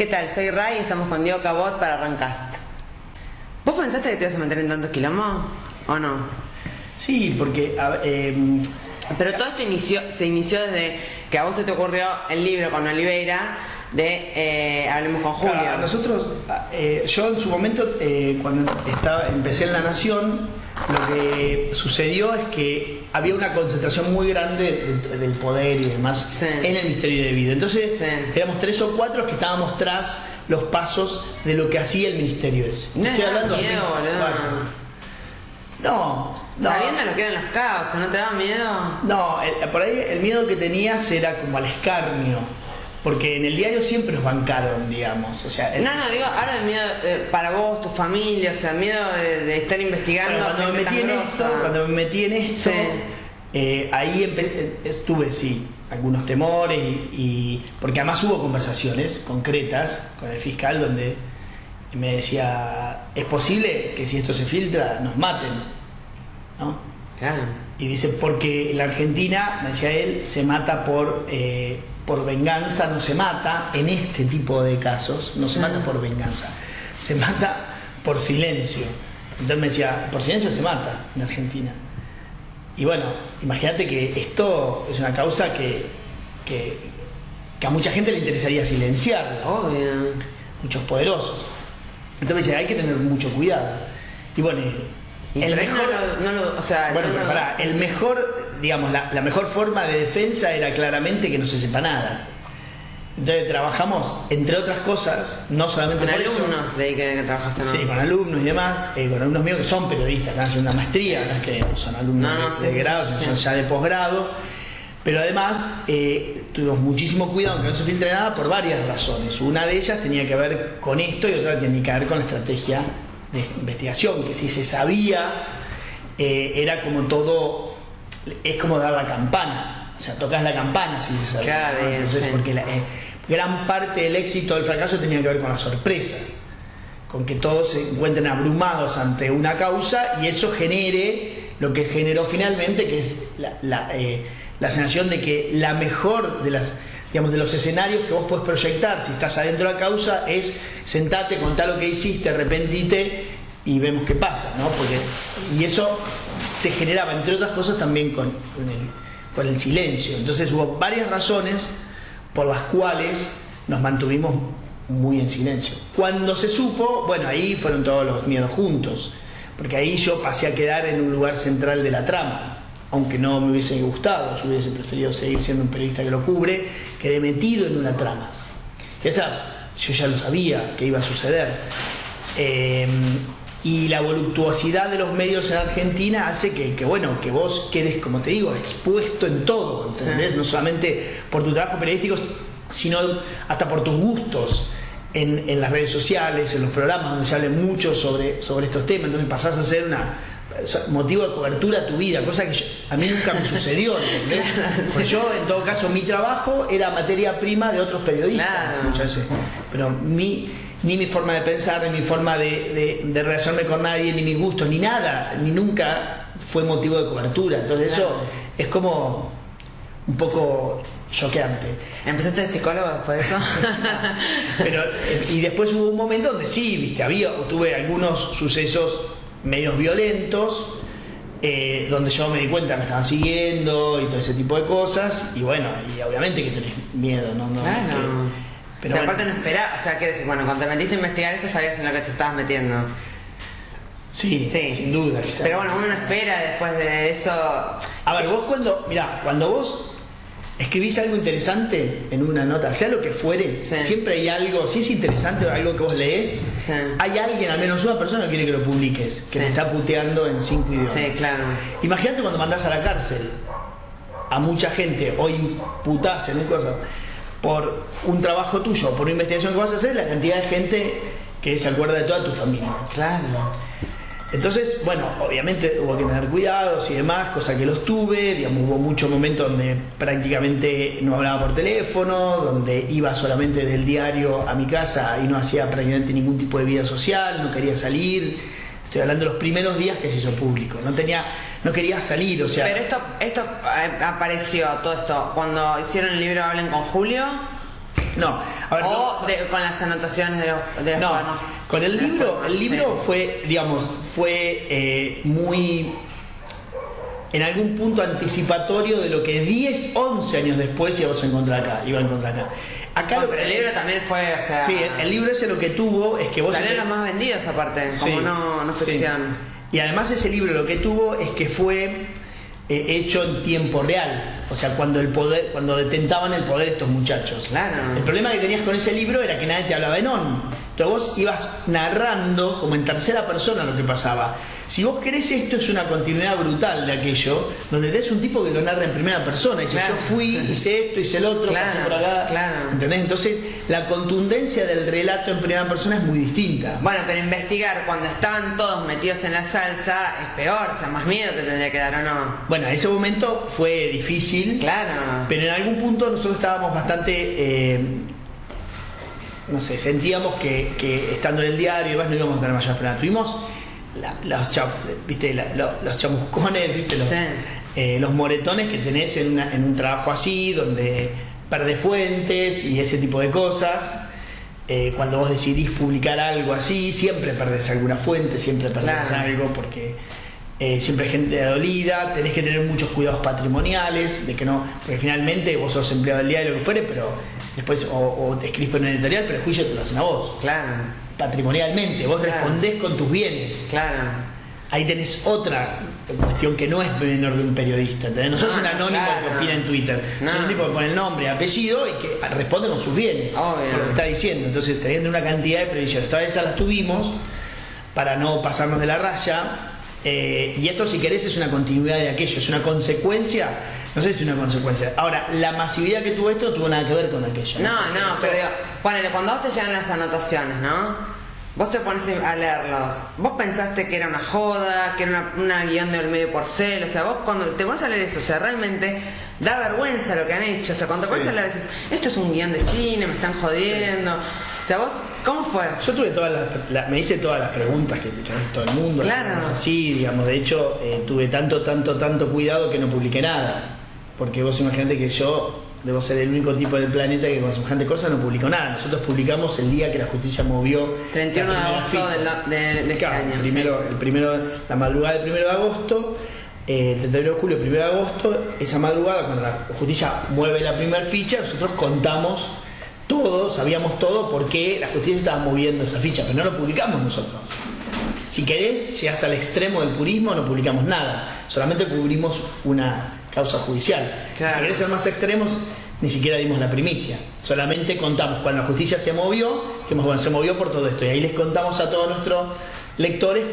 ¿Qué tal? Soy Ray y estamos con Diego Cabot para Rancast. ¿Vos pensaste que te ibas a meter en tantos quilombos o no? Sí, porque... Pero todo esto se inició desde que a vos se te ocurrió el libro con Oliveira de Hablemos con Julio. Claro, nosotros, yo en su momento, cuando empecé en La Nación, lo que sucedió es que había una concentración muy grande del poder y demás en el Ministerio de Vida. Entonces, éramos 3 o 4 que estábamos tras los pasos de lo que hacía el ministerio ese. No estoy hablando de miedo, boludo. No. Sabiendo lo que eran los caos, ¿no te da miedo? No, por ahí el miedo que tenías era como al escarnio. Porque en el diario siempre nos bancaron, digamos. O sea, digo, ahora el miedo para vos, tu familia, o sea, el miedo de estar investigando. Bueno, cuando me metí en esto, ahí tuve, algunos temores, porque además hubo conversaciones concretas con el fiscal donde me decía, es posible que si esto se filtra nos maten, ¿no? Claro. Y dice, porque en la Argentina, me decía él, se mata por venganza, no se mata en este tipo de casos, no se mata por venganza, se mata por silencio. Entonces me decía, por silencio se mata en Argentina. Y bueno, imagínate que esto es una causa que a mucha gente le interesaría silenciar. Obvio. Muchos poderosos. Entonces me decía, hay que tener mucho cuidado. Y bueno, el mejor, digamos, la mejor forma de defensa era claramente que no se sepa nada. Entonces trabajamos, entre otras cosas, no solamente con por alumnos, eso, leí que trabajaste, ¿no? Sí, con alumnos y demás, con alumnos míos que son periodistas, que están haciendo una maestría, no es que son alumnos de grado, son ya de posgrado. Pero además tuvimos muchísimo cuidado que no se filtre nada por varias razones. Una de ellas tenía que ver con esto y otra tenía que ver con la estrategia de investigación, que si se sabía, era como todo, es como dar la campana, o sea, tocas la campana si se sabía. Claro, ¿no? Entonces, porque gran parte del éxito del fracaso tenía que ver con la sorpresa, con que todos se encuentren abrumados ante una causa y eso genere lo que generó finalmente, que es la sensación de que la mejor de los escenarios que vos podés proyectar si estás adentro de la causa es sentarte, contar lo que hiciste, arrepentite y vemos qué pasa, ¿no? Y eso se generaba, entre otras cosas, también con el silencio. Entonces hubo varias razones por las cuales nos mantuvimos muy en silencio. Cuando se supo, bueno, ahí fueron todos los miedos juntos, porque ahí yo pasé a quedar en un lugar central de la trama. Aunque no me hubiese gustado, yo hubiese preferido seguir siendo un periodista que lo cubre, quedé metido en una trama. Esa yo ya lo sabía que iba a suceder. Y la voluptuosidad de los medios en Argentina hace que vos quedes, como te digo, expuesto en todo, ¿entendés? Sí. No solamente por tu trabajo periodístico, sino hasta por tus gustos en las redes sociales, en los programas donde se habla mucho sobre estos temas. Entonces pasás a ser motivo de cobertura a tu vida, cosa que a mí nunca me sucedió, ¿entendés? Porque yo, en todo caso, mi trabajo era materia prima de otros periodistas, muchas veces. Pero ni mi forma de pensar, ni mi forma de relacionarme con nadie, ni mis gustos, ni nada, ni nunca fue motivo de cobertura. Entonces eso es como un poco choqueante. ¿Empezaste de psicólogo después de eso? Y después hubo un momento donde sí, viste, tuve algunos sucesos medios violentos, donde yo me di cuenta que me estaban siguiendo y todo ese tipo de cosas, y bueno, y obviamente que tenés miedo, ¿no? Claro. Pero aparte no esperás, o sea, ¿qué decir? Bueno, cuando te metiste a investigar esto sabías en lo que te estabas metiendo. Sí, sin duda. Quizás. Pero bueno, uno no espera después de eso. A ver, vos cuando vos escribís algo interesante en una nota, sea lo que fuere, siempre hay algo, si es interesante o algo que vos lees, hay alguien, al menos una persona que quiere que lo publiques, que te está puteando en 5 idiomas. Sí, claro. Imagínate cuando mandás a la cárcel a mucha gente o imputás en un cosa por un trabajo tuyo, por una investigación que vas a hacer, la cantidad de gente que se acuerda de toda tu familia. Claro. Entonces, bueno, obviamente hubo que tener cuidados y demás, cosa que los tuve, digamos, hubo muchos momentos donde prácticamente no hablaba por teléfono, donde iba solamente del diario a mi casa y no hacía prácticamente ningún tipo de vida social, no quería salir. Estoy hablando de los primeros días que se hizo público, no quería salir, o sea... Pero esto apareció, todo esto, cuando hicieron el libro Hablen con Julio, No, a ver, con las anotaciones de los no, cuadernos. con el libro, Sí. fue, digamos, muy, en algún punto anticipatorio de lo que 10, 11 años después iba a encontrar acá. Acá Bueno, pero el libro también fue, o sea... Sí, el libro ese lo que tuvo es que vos... Salieron los más vendidos aparte, Sí, como no sí. ficción. Y además ese libro lo que tuvo es que fue hecho en tiempo real. O sea, cuando detentaban el poder estos muchachos. Claro. El problema que tenías con ese libro era que nadie te hablaba en on. Entonces vos ibas narrando como en tercera persona lo que pasaba. Si vos querés, esto es una continuidad brutal de aquello, donde tenés un tipo que lo narra en primera persona y dice, Claro. yo fui, hice esto, hice el otro, Claro, pasé por acá. claro. ¿Entendés? Entonces la contundencia del relato en primera persona es muy distinta. Bueno, pero investigar cuando estaban todos metidos en la salsa es peor, o sea, más miedo te tendría que dar, ¿o no? Bueno, en ese momento fue difícil, Claro. pero en algún punto nosotros estábamos bastante, no sé, sentíamos que estando en el diario y demás no íbamos a tener mayor pena. Tuvimos los chamuscones, ¿viste? Los moretones que tenés en un trabajo así, donde perdés fuentes y ese tipo de cosas. Cuando vos decidís publicar algo así, siempre perdés alguna fuente, siempre perdés algo, porque siempre hay gente dolida, tenés que tener muchos cuidados patrimoniales, de que no, porque finalmente vos sos empleado del diario, lo que fuere, pero después o te escribís por una editorial, pero el juicio te lo hacen a vos. Claro. Patrimonialmente, vos respondés con tus bienes. Claro. Ahí tenés otra cuestión que no es menor de un periodista. ¿Entendés? No sos un anónimo que opina en Twitter. Sos un tipo que pone el nombre, apellido y que responde con sus bienes. Obvio. Por lo que está diciendo. Entonces teniendo una cantidad de previsiones. Todas esas las tuvimos para no pasarnos de la raya. Y esto, si querés, es una continuidad de aquello. Es una consecuencia. No sé si es una consecuencia. Ahora, la masividad que tuvo esto no tuvo nada que ver con aquello. No, pero digo, ponele, cuando a vos te llegan las anotaciones, ¿no? Vos te pones a leerlos. Vos pensaste que era una joda, que era una guión del medio porcel. O sea, vos cuando te pones a leer eso, o sea, realmente da vergüenza lo que han hecho. O sea, cuando te pones a leer, dices, esto es un guión de cine, me están jodiendo. O sea, vos, ¿cómo fue? Yo tuve me hice todas las preguntas que hace todo el mundo. Claro. Así, digamos, de hecho, tuve tanto cuidado que no publiqué nada. Porque vos imaginate que yo debo ser el único tipo del planeta que con semejante cosa no publicó nada. Nosotros publicamos el día que la justicia movió 31 de agosto de este año. La madrugada del 1 de agosto, 31 de julio, 1 de agosto, esa madrugada, cuando la justicia mueve la primera ficha, nosotros contamos todo, sabíamos todo, porque la justicia estaba moviendo esa ficha, pero no lo publicamos nosotros. Si querés, llegás al extremo del purismo, no publicamos nada, solamente cubrimos una causa judicial. Claro. Si querés ser más extremos, ni siquiera dimos la primicia, solamente contamos cuando la justicia se movió, se movió por todo esto, y ahí les contamos a todos nuestros lectores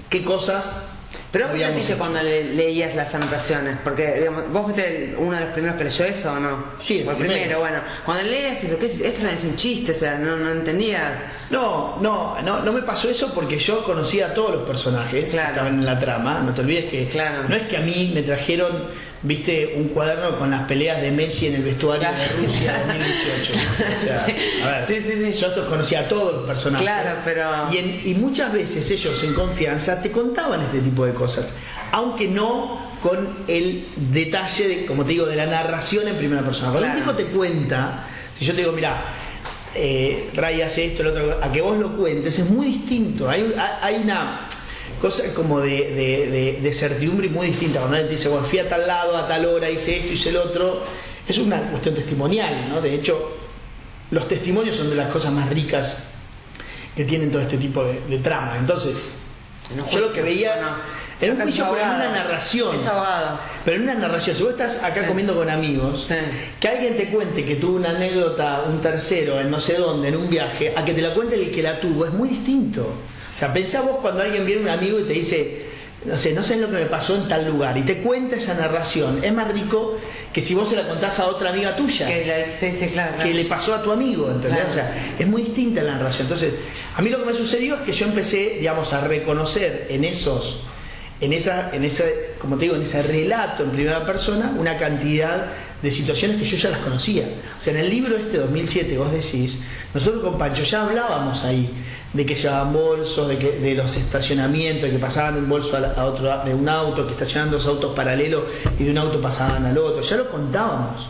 qué cosas. Pero vos dijiste cuando leías las anotaciones, porque digamos, vos fuiste uno de los primeros que leyó eso, ¿o no? Sí, el primero. Bueno, cuando leías eso, ¿qué es? Esto es un chiste, o sea, no entendías. No me pasó eso porque yo conocía a todos los personajes que estaban en la trama. No te olvides que no es que a mí me trajeron, viste, un cuaderno con las peleas de Messi en el vestuario de Rusia 2018. O sea, a ver, yo conocía a todos los personajes. Claro, pero... Y muchas veces ellos en confianza te contaban este tipo de cosas, aunque no con el detalle, de, como te digo, de la narración en primera persona. Cuando un tipo te cuenta, si yo te digo, mirá, Ray hace esto, el otro, a que vos lo cuentes, es muy distinto. Hay una cosa como de certidumbre muy distinta. Cuando alguien te dice, bueno, fui a tal lado, a tal hora, hice esto, hice el otro, es una cuestión testimonial, ¿no? De hecho, los testimonios son de las cosas más ricas que tienen todo este tipo de trama. Entonces, yo lo que veía era un juicio, pero en una narración. Es abogado. Pero en una narración, si vos estás acá comiendo con amigos, que alguien te cuente que tuvo una anécdota, un tercero, en no sé dónde, en un viaje, a que te la cuente el que la tuvo, es muy distinto. O sea, pensá vos cuando alguien viene un amigo y te dice, no sé lo que me pasó en tal lugar, y te cuenta esa narración. Es más rico que si vos se la contás a otra amiga tuya, que le pasó a tu amigo, ¿entendés? Claro. O sea, es muy distinta la narración. Entonces, a mí lo que me sucedió es que yo empecé, digamos, a reconocer en ese, como te digo, en ese relato en primera persona, una cantidad de situaciones que yo ya las conocía. O sea, en el libro 2007, vos decís, nosotros con Pancho ya hablábamos ahí de que llevaban bolsos, de los estacionamientos, de que pasaban un bolso a otro, de un auto, que estacionaban dos autos paralelos y de un auto pasaban al otro. Ya lo contábamos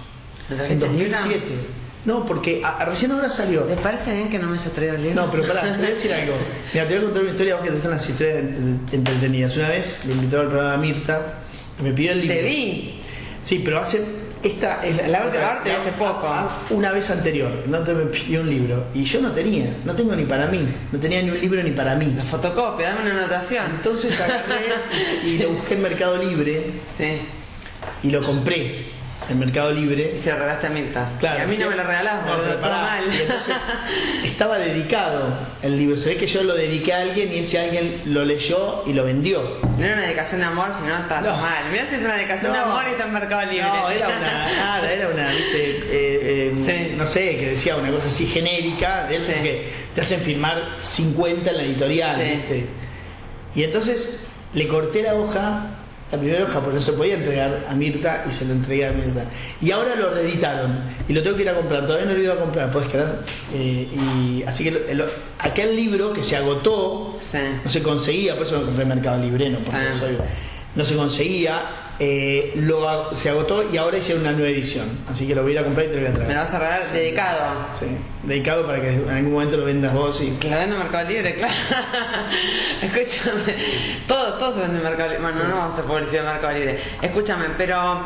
en 2007. No, porque recién ahora salió. ¿Les parece bien que no me haya traído el libro? No, pero pará, te voy a decir algo. Mira, te voy a contar una historia, vos que te gustan las historias entretenidas. Una vez le invitó al programa a Mirta y me pidió el libro. Te vi. Sí, pero esta es la última parte hace poco. Una vez anterior, entonces me pidió un libro. Y yo no tengo ni para mí. No tenía ni un libro ni para mí. La fotocopia, dame una anotación. Entonces agarré y lo busqué en Mercado Libre. Sí. Y lo compré en Mercado Libre. Y se lo regalaste a Mirta. Claro. Y a mí no me lo regalás, no, boludo, todo mal. Y entonces estaba dedicado el libro. Se ve que yo lo dediqué a alguien y ese alguien lo leyó y lo vendió. No era una dedicación de amor, sino está mal. Mirá si es una dedicación de amor y está en Mercado Libre. No, era una, ¿viste? Sí. No sé, que decía una cosa así genérica, de esas que te hacen firmar 50 en la editorial, Sí. ¿viste? Y entonces le corté la hoja, la primera hoja, porque no se podía entregar a Mirta y se lo entregué a Mirta. Y ahora lo reeditaron y lo tengo que ir a comprar, todavía no lo he ido a comprar, ¿puedes creer? Y así que aquel libro que se agotó, Sí. no se conseguía, por eso lo compré en Mercado Libre, no, porque no se conseguía. Se agotó y ahora hicieron una nueva edición, así que lo voy a ir a comprar y te lo voy a traer. Me lo vas a regalar dedicado. Sí, dedicado para que en algún momento lo vendas vos y... Que lo vendo en Mercado Libre, claro. Escúchame, todo se vende en Mercado Libre. Bueno, no vamos a hacer publicidad en Mercado Libre. Escúchame, pero, o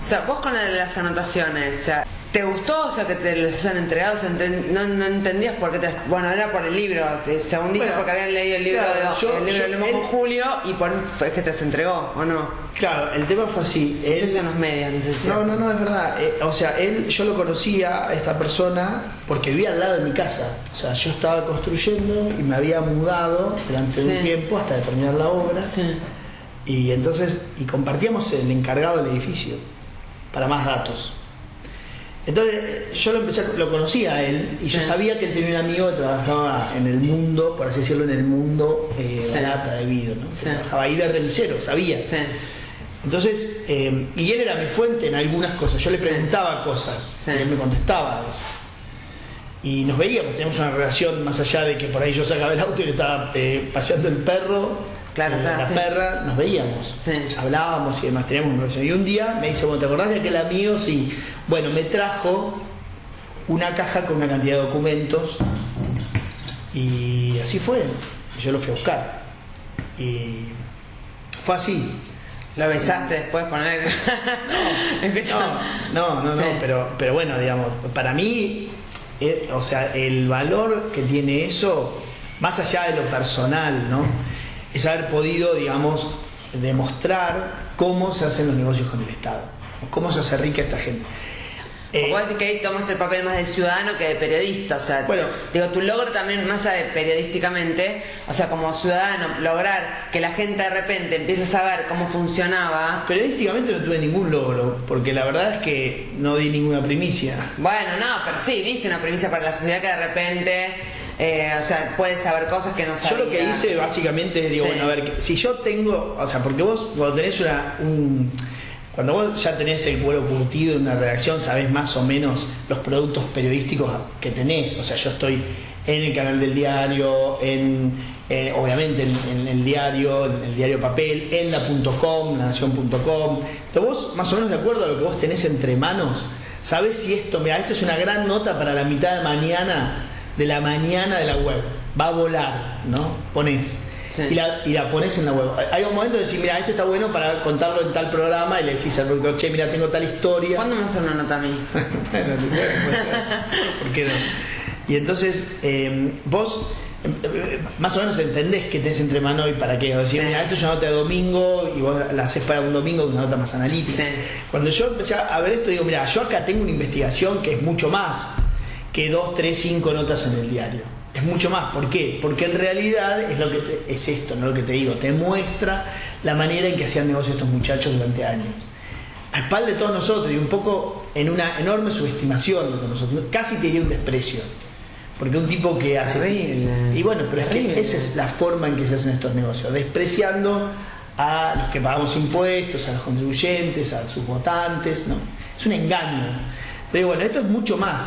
sea, vos con las anotaciones, o sea, ¿te gustó? O sea, que te las hayan entregado, o sea, no entendías por qué bueno, era por el libro, según dice, porque habían leído el libro de Lomo con Julio y por eso fue que te las entregó, ¿o no? Claro, el tema fue así. Eso es en los medios, no sé si... No, es verdad. O sea, yo lo conocía, a esta persona, porque vivía al lado de mi casa. O sea, yo estaba construyendo y me había mudado durante un tiempo hasta terminar la obra. Sí. Y entonces, compartíamos el encargado del edificio, para más datos. Entonces yo lo conocía a él y yo sabía que él tenía un amigo que trabajaba en el mundo, por así decirlo, en el mundo barata de vidrio, ¿no? Trabajaba ahí de remisero, sabía. Sí. Entonces, y él era mi fuente en algunas cosas, yo le preguntaba cosas y él me contestaba a veces. Y nos veíamos, teníamos una relación más allá de que por ahí yo sacaba el auto y le estaba paseando el perro. Claro, la perra, nos veíamos, hablábamos y demás, teníamos una relación. Y un día me dice, bueno, ¿te acordás de aquel amigo? Sí. Bueno, me trajo una caja con una cantidad de documentos y así fue. Yo lo fui a buscar. Y fue así. ¿Lo besaste después? Ponerle... No, pero bueno, digamos, para mí, o sea, el valor que tiene eso, más allá de lo personal, ¿no? Es haber podido, digamos, demostrar cómo se hacen los negocios con el Estado, cómo se hace rica esta gente. Vos decís que ahí tomaste el papel más del ciudadano que de periodista, o sea, bueno, digo, tu logro también, más allá de periodísticamente, o sea, como ciudadano, lograr que la gente de repente empiece a saber cómo funcionaba. Periodísticamente no tuve ningún logro, porque la verdad es que no di ninguna primicia. Bueno, no, pero sí, diste una primicia para la sociedad que de repente... o sea, puedes saber cosas que no sabías. Yo lo que hice básicamente es, digo, bueno, a ver, si yo tengo, o sea, porque vos cuando tenés cuando vos ya tenés el cuero curtido en una redacción, sabés más o menos los productos periodísticos que tenés. O sea, yo estoy en el canal del diario, obviamente en el diario papel, en la.com, la nación.com. Entonces vos, más o menos de acuerdo a lo que vos tenés entre manos, sabés si esto es una gran nota para la mitad de la mañana de la web, va a volar, ¿no? Ponés y la ponés en la web. Hay un momento de decir, mira, esto está bueno para contarlo en tal programa y le decís al productor, che, mira, tengo tal historia. ¿Cuándo me hace una nota a mí? Bueno, ¿por qué no? Y entonces vos más o menos entendés que tenés entre mano y para qué. O decir, mira, esto es una nota de domingo y vos la haces para un domingo, una nota más analítica. Cuando yo empecé a ver esto, digo, mira, yo acá tengo una investigación que es mucho más que 2, 3, 5 notas en el diario. Es mucho más. ¿Por qué? Porque en realidad es esto, ¿no? Lo que te digo, te muestra la manera en que hacían negocio estos muchachos durante años. A espalda de todos nosotros y un poco en una enorme subestimación de nosotros, casi te diría un desprecio. Porque un tipo que hace... Terrible. Y bueno, pero es que esa es la forma en que se hacen estos negocios, despreciando a los que pagamos impuestos, a los contribuyentes, a sus votantes, ¿no? Es un engaño. Pero bueno, esto es mucho más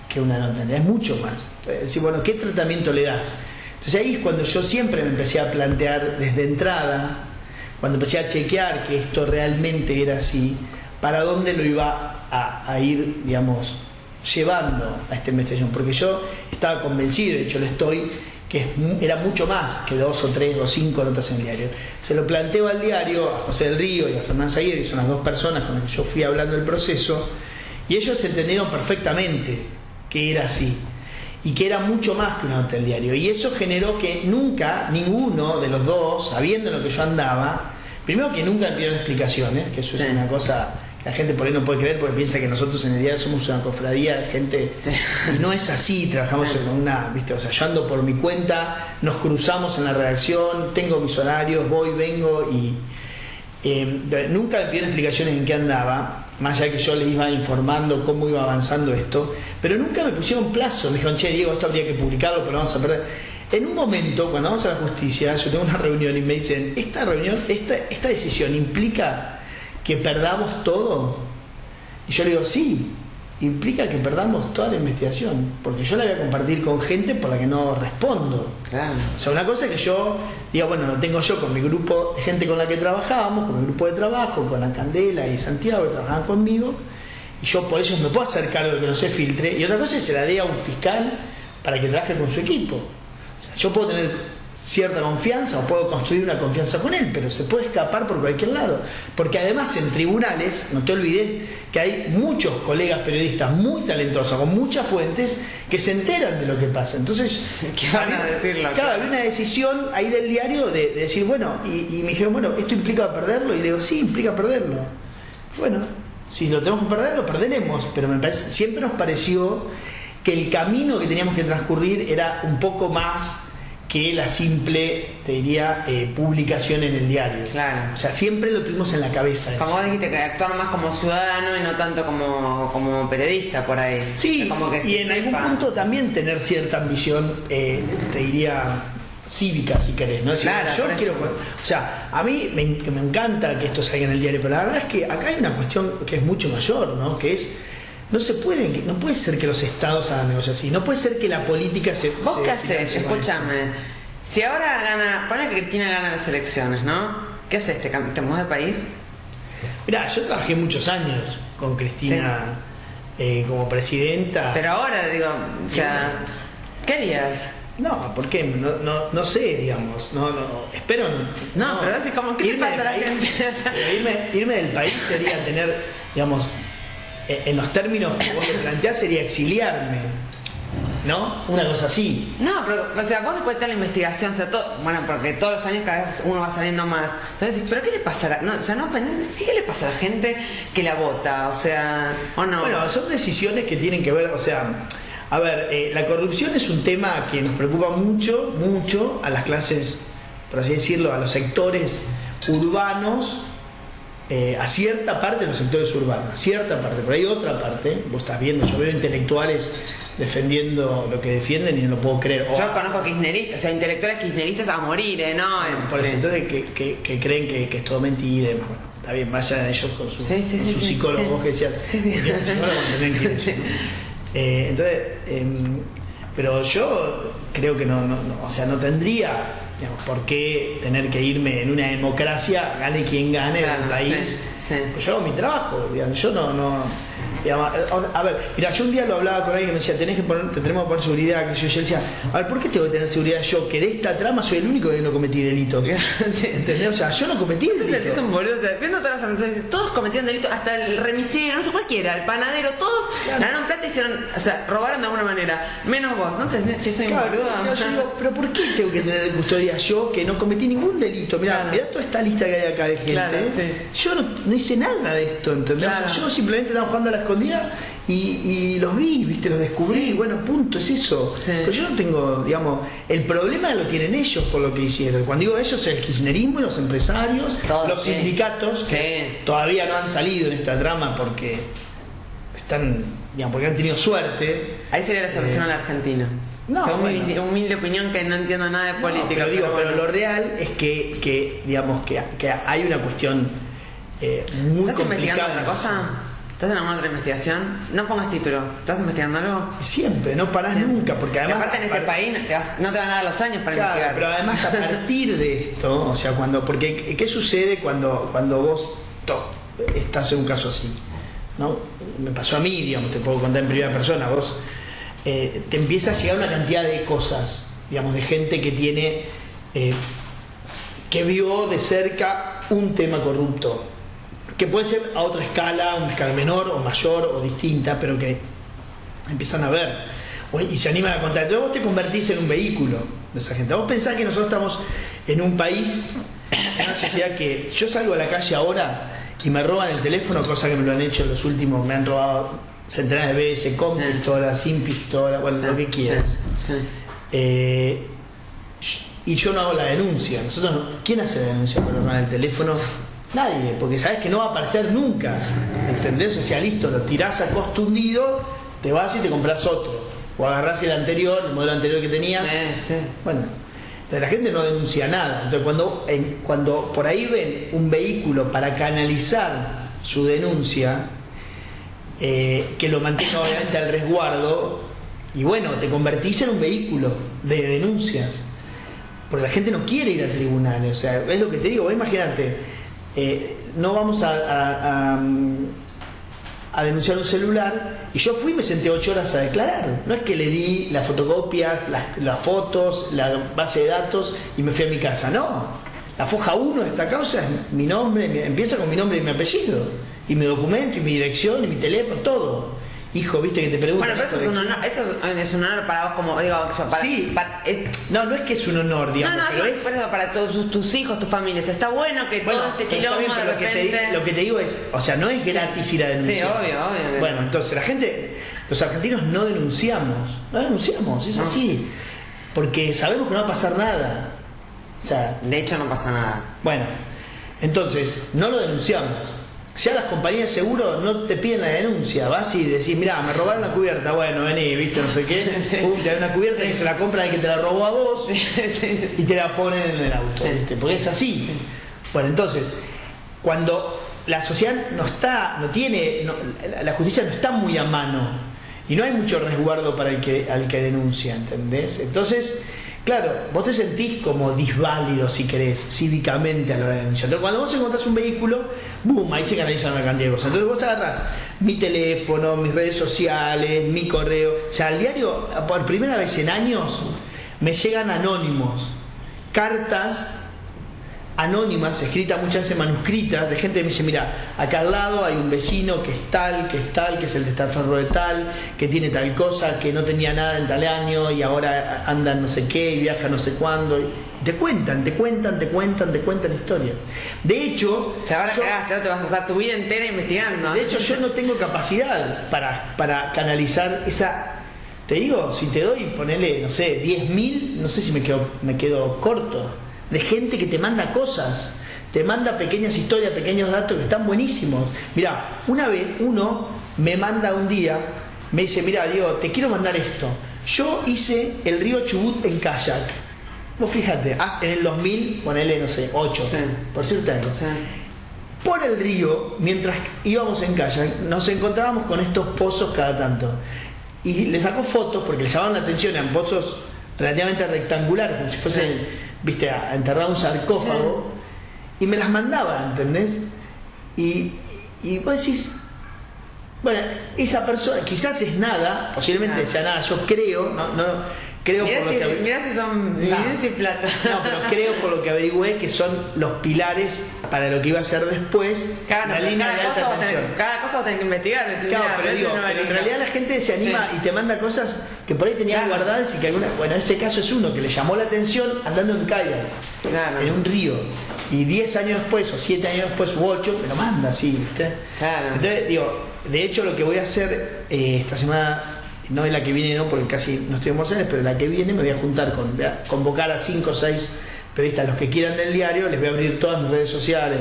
que una nota, es mucho más. Entonces, decir, bueno, ¿qué tratamiento le das? Entonces ahí es cuando yo siempre me empecé a plantear desde entrada, cuando empecé a chequear que esto realmente era así, para dónde lo iba a ir, digamos, llevando a esta investigación, porque yo estaba convencido, de hecho lo estoy, que era mucho más que 2 o 3 o 5 notas en el diario. Se lo planteo al diario, a José del Río y a Fernán Zaguer, que son las 2 personas con las que yo fui hablando del proceso, y ellos entendieron perfectamente que era así, y que era mucho más que una nota del diario. Y eso generó que nunca, ninguno de los dos, sabiendo lo que yo andaba, primero que nunca me pidieron explicaciones, que eso es una cosa que la gente por ahí no puede creer, porque piensa que nosotros en el diario somos una cofradía de gente, y no es así. Trabajamos con una, ¿viste? O sea, yo ando por mi cuenta, nos cruzamos en la redacción, tengo mis horarios, voy, vengo, y nunca me pidieron explicaciones en qué andaba, más allá de que yo les iba informando cómo iba avanzando esto, pero nunca me pusieron plazo. Me dijeron, che, Diego, esto habría que publicarlo, pero vamos a perder. En un momento, cuando vamos a la justicia, yo tengo una reunión y me dicen, esta decisión implica que perdamos todo. Y yo le digo, sí, implica que perdamos toda la investigación, porque yo la voy a compartir con gente por la que no respondo. Claro. O sea, una cosa es que yo diga, bueno, lo tengo yo con mi grupo de gente con la que trabajábamos, con mi grupo de trabajo, con la Candela y Santiago, que trabajaban conmigo, y yo por eso me puedo hacer cargo de que no se filtre. Y otra cosa es que se la dé a un fiscal para que trabaje con su equipo. O sea, yo puedo tener cierta confianza o puedo construir una confianza con él, pero se puede escapar por cualquier lado, porque además en tribunales, no te olvides que hay muchos colegas periodistas muy talentosos, con muchas fuentes, que se enteran de lo que pasa. Entonces, ¿qué van a decirlo? Claro, había una decisión ahí del diario de decir, bueno, y me dijeron, bueno, ¿esto implica perderlo? Y le digo, sí, implica perderlo. Bueno, si lo tenemos que perder, lo perderemos, pero siempre nos pareció que el camino que teníamos que transcurrir era un poco más que la simple, te diría, publicación en el diario. Claro. O sea, siempre lo tuvimos en la cabeza. Como vos dijiste, que actuar más como ciudadano y no tanto como periodista por ahí. Sí, como que y en algún punto también tener cierta ambición, te diría, cívica, si querés, ¿no? Es decir, claro, yo quiero, o sea, a mí me encanta que esto salga en el diario, pero la verdad es que acá hay una cuestión que es mucho mayor, ¿no? Que es, no puede ser que los estados hagan negocios así, no puede ser que la política se... ¿Vos qué haces? Escúchame, si ahora gana, pone que Cristina gana las elecciones, ¿no? ¿Qué haces? ¿Te mudas de país? Mirá, yo trabajé muchos años con Cristina como presidenta. Pero ahora, digo, o sea, ¿qué harías? No, ¿por qué? No sé, digamos. Espero. No, pero es como, ¿qué le pasa a la gente? Irme del país sería tener, digamos, en los términos que vos me planteás, sería exiliarme, ¿no? Una cosa así. No, pero, o sea, vos después de la investigación, o sea, bueno, porque todos los años cada vez uno va sabiendo más. ¿Sabes? ¿Pero qué le pasa a la, no, o sea, no pensás, ¿qué le pasa a la gente que la vota? O sea, ¿o no? Bueno, son decisiones que tienen que ver, o sea, a ver, la corrupción es un tema que nos preocupa mucho a las clases, por así decirlo, a los sectores urbanos, a cierta parte de los sectores urbanos, cierta parte, pero hay otra parte, vos estás viendo, yo veo intelectuales defendiendo lo que defienden y no lo puedo creer. Yo conozco kirchneristas, o sea, intelectuales kirchneristas a morir, ¿no? Por eso, entonces que creen que es todo mentira, bueno, está bien, vayan ellos con su psicólogo, vos que decías, el psicólogo también quiere eso, ¿no? Entonces, pero yo creo que o sea, no tendría, digamos, por qué tener que irme en una democracia, gane quien gane, claro, en el país. Pues yo hago mi trabajo, digamos, yo digamos, a ver, mira, yo un día lo hablaba con alguien que me decía, tendremos que poner seguridad, que yo decía, a ver, ¿por qué tengo que tener seguridad yo, que de esta trama soy el único que no cometí delitos? ¿Entendés? O sea, yo no cometí delitos. Es un boludo, o sea, viendo todas las anotaciones, todos cometieron delitos, hasta el remisero, no sé cualquiera, el panadero, todos ganaron plata y hicieron, o sea, robaron de alguna manera, menos vos, ¿no? Che, soy un boludo. Yo digo, pero ¿por qué tengo que tener custodia yo, que no cometí ningún delito? Mirá, mirá toda esta lista que hay acá de gente. Yo no hice nada de esto, ¿entendés? O sea, yo simplemente estaba jugando a la escondida y los vi, ¿viste? Los descubrí, bueno, punto, es eso. Pero yo no tengo, digamos, el problema lo tienen ellos por lo que hicieron. Cuando digo ellos, el kirchnerismo y los empresarios, todos, los sindicatos, que todavía no han salido en esta trama porque están, digamos, porque han tenido suerte. Ahí sería la solución a la Argentina. No, o sea, humilde opinión, que no entiendo nada de política. Pero lo real es que digamos, que hay una cuestión muy ¿Estás complicada. Investigando otra cosa? ¿Estás en una otra investigación? No pongas título. ¿Estás investigando algo? Siempre, no parás nunca, porque además... Y aparte en este país no te van a dar los años para investigar. Pero además a partir de esto, o sea, porque ¿qué sucede cuando vos estás en un caso así? ¿no? Me pasó a mí, digamos, te puedo contar en primera persona, vos te empieza a llegar una cantidad de cosas, digamos, de gente que tiene, que vio de cerca un tema corrupto, que puede ser a otra escala, una escala menor o mayor o distinta, pero que empiezan a ver y se animan a contar. Entonces vos te convertís en un vehículo de esa gente. Vos pensás que nosotros estamos en un país, en una sociedad que yo salgo a la calle ahora y me roban el teléfono, cosa que me lo han hecho los últimos, me han robado centenares de veces, con pistola, sin pistola, bueno, lo que quieras. Y yo no hago la denuncia. Nosotros ¿quién hace la denuncia por robar el teléfono? Nadie, porque sabes que no va a aparecer nunca, ¿entendés? O sea, listo, lo tirás a costo hundido, te vas y te compras otro, o agarrás el anterior, el modelo anterior que tenías. Bueno, la gente no denuncia nada. Entonces cuando por ahí ven un vehículo para canalizar su denuncia, que lo mantenga obviamente al resguardo, y bueno, te convertís en un vehículo de denuncias, porque la gente no quiere ir a tribunales. O sea, es lo que te digo, vos imagínate, no vamos a denunciar un celular, y yo fui y me senté 8 horas a declarar. No es que le di las fotocopias, las fotos, la base de datos y me fui a mi casa, no. La foja 1 de esta causa es mi nombre, empieza con mi nombre y mi apellido, y mi documento, y mi dirección, y mi teléfono, todo. Hijo, viste que te preguntan. Bueno, pero eso es un honor para vos, como digo, para, sí. No es que es un honor, digamos. No, pero es para todos tus hijos, tus familias. Está bueno que todo este quilombo bien, de repente. Lo que te digo es, o sea, no es gratis ir a denunciar. Sí, obvio. Bueno, entonces la gente, los argentinos no denunciamos, es así. Porque sabemos que no va a pasar nada. O sea, de hecho no pasa nada. Bueno, entonces, no lo denunciamos. Ya las compañías de seguro no te piden la denuncia, vas y decís, mirá, me robaron la cubierta, bueno, vení, viste, no sé qué, te dan una cubierta que se la compra el que te la robó a vos y te la ponen en el auto, ¿viste? Porque es así. Bueno, entonces, cuando la sociedad la justicia no está muy a mano y no hay mucho resguardo para al que denuncia, ¿entendés? Entonces, claro, vos te sentís como disválido, si querés, cívicamente a la hora de denunciar. Entonces, cuando vos encontrás un vehículo, ¡boom!, ahí se canaliza una cantidad de cosas. Entonces vos agarrás mi teléfono, mis redes sociales, mi correo. O sea, al diario, por primera vez en años, me llegan anónimos, cartas anónimas, escritas muchas veces manuscritas, de gente que me dice, mira, acá al lado hay un vecino que es tal, que es el de Estaferro de tal, que tiene tal cosa, que no tenía nada en tal año y ahora anda no sé qué y viaja no sé cuándo. Y te cuentan historias. De hecho, o sea, ahora cagaste, te vas a pasar tu vida entera investigando. De hecho, yo no tengo capacidad para canalizar esa. Te digo, si te doy, ponele, no sé, 10.000, no sé si me quedo corto. De gente que te manda cosas, te manda pequeñas historias, pequeños datos que están buenísimos. Mirá, una vez uno me manda un día, me dice, mirá, Diego, te quiero mandar esto. Yo hice el río Chubut en kayak. Vos fíjate, en el 2000, ponele, no sé, 8, por cierto algo. Por el río, mientras íbamos en kayak, nos encontrábamos con estos pozos cada tanto. Y le sacó fotos porque le llamaban la atención, eran pozos relativamente rectangulares, como si fuesen, viste, a enterrar un sarcófago, y me las mandaba, ¿entendés? Y vos decís, bueno, esa persona quizás es nada, posiblemente sea nada, yo creo, creo mirá por lo que mirá si son evidencia y plata. No, pero creo por lo que averigüé que son los pilares para lo que iba a ser después la línea de alta tensión. Cada cosa vos tenés que investigar. Claro, pero en realidad la gente se anima y te manda cosas que por ahí tenías guardadas y que bueno, ese caso es uno que le llamó la atención andando en kayak, en un río, y 10 años después o 7 años después u 8 me lo manda así, ¿viste? Entonces digo, de hecho lo que voy a hacer esta semana, no es la que viene, no, porque casi no estoy en Buenos Aires, pero la que viene me voy a juntar voy a convocar a 5 o 6 periodistas, los que quieran del diario, les voy a abrir todas mis redes sociales,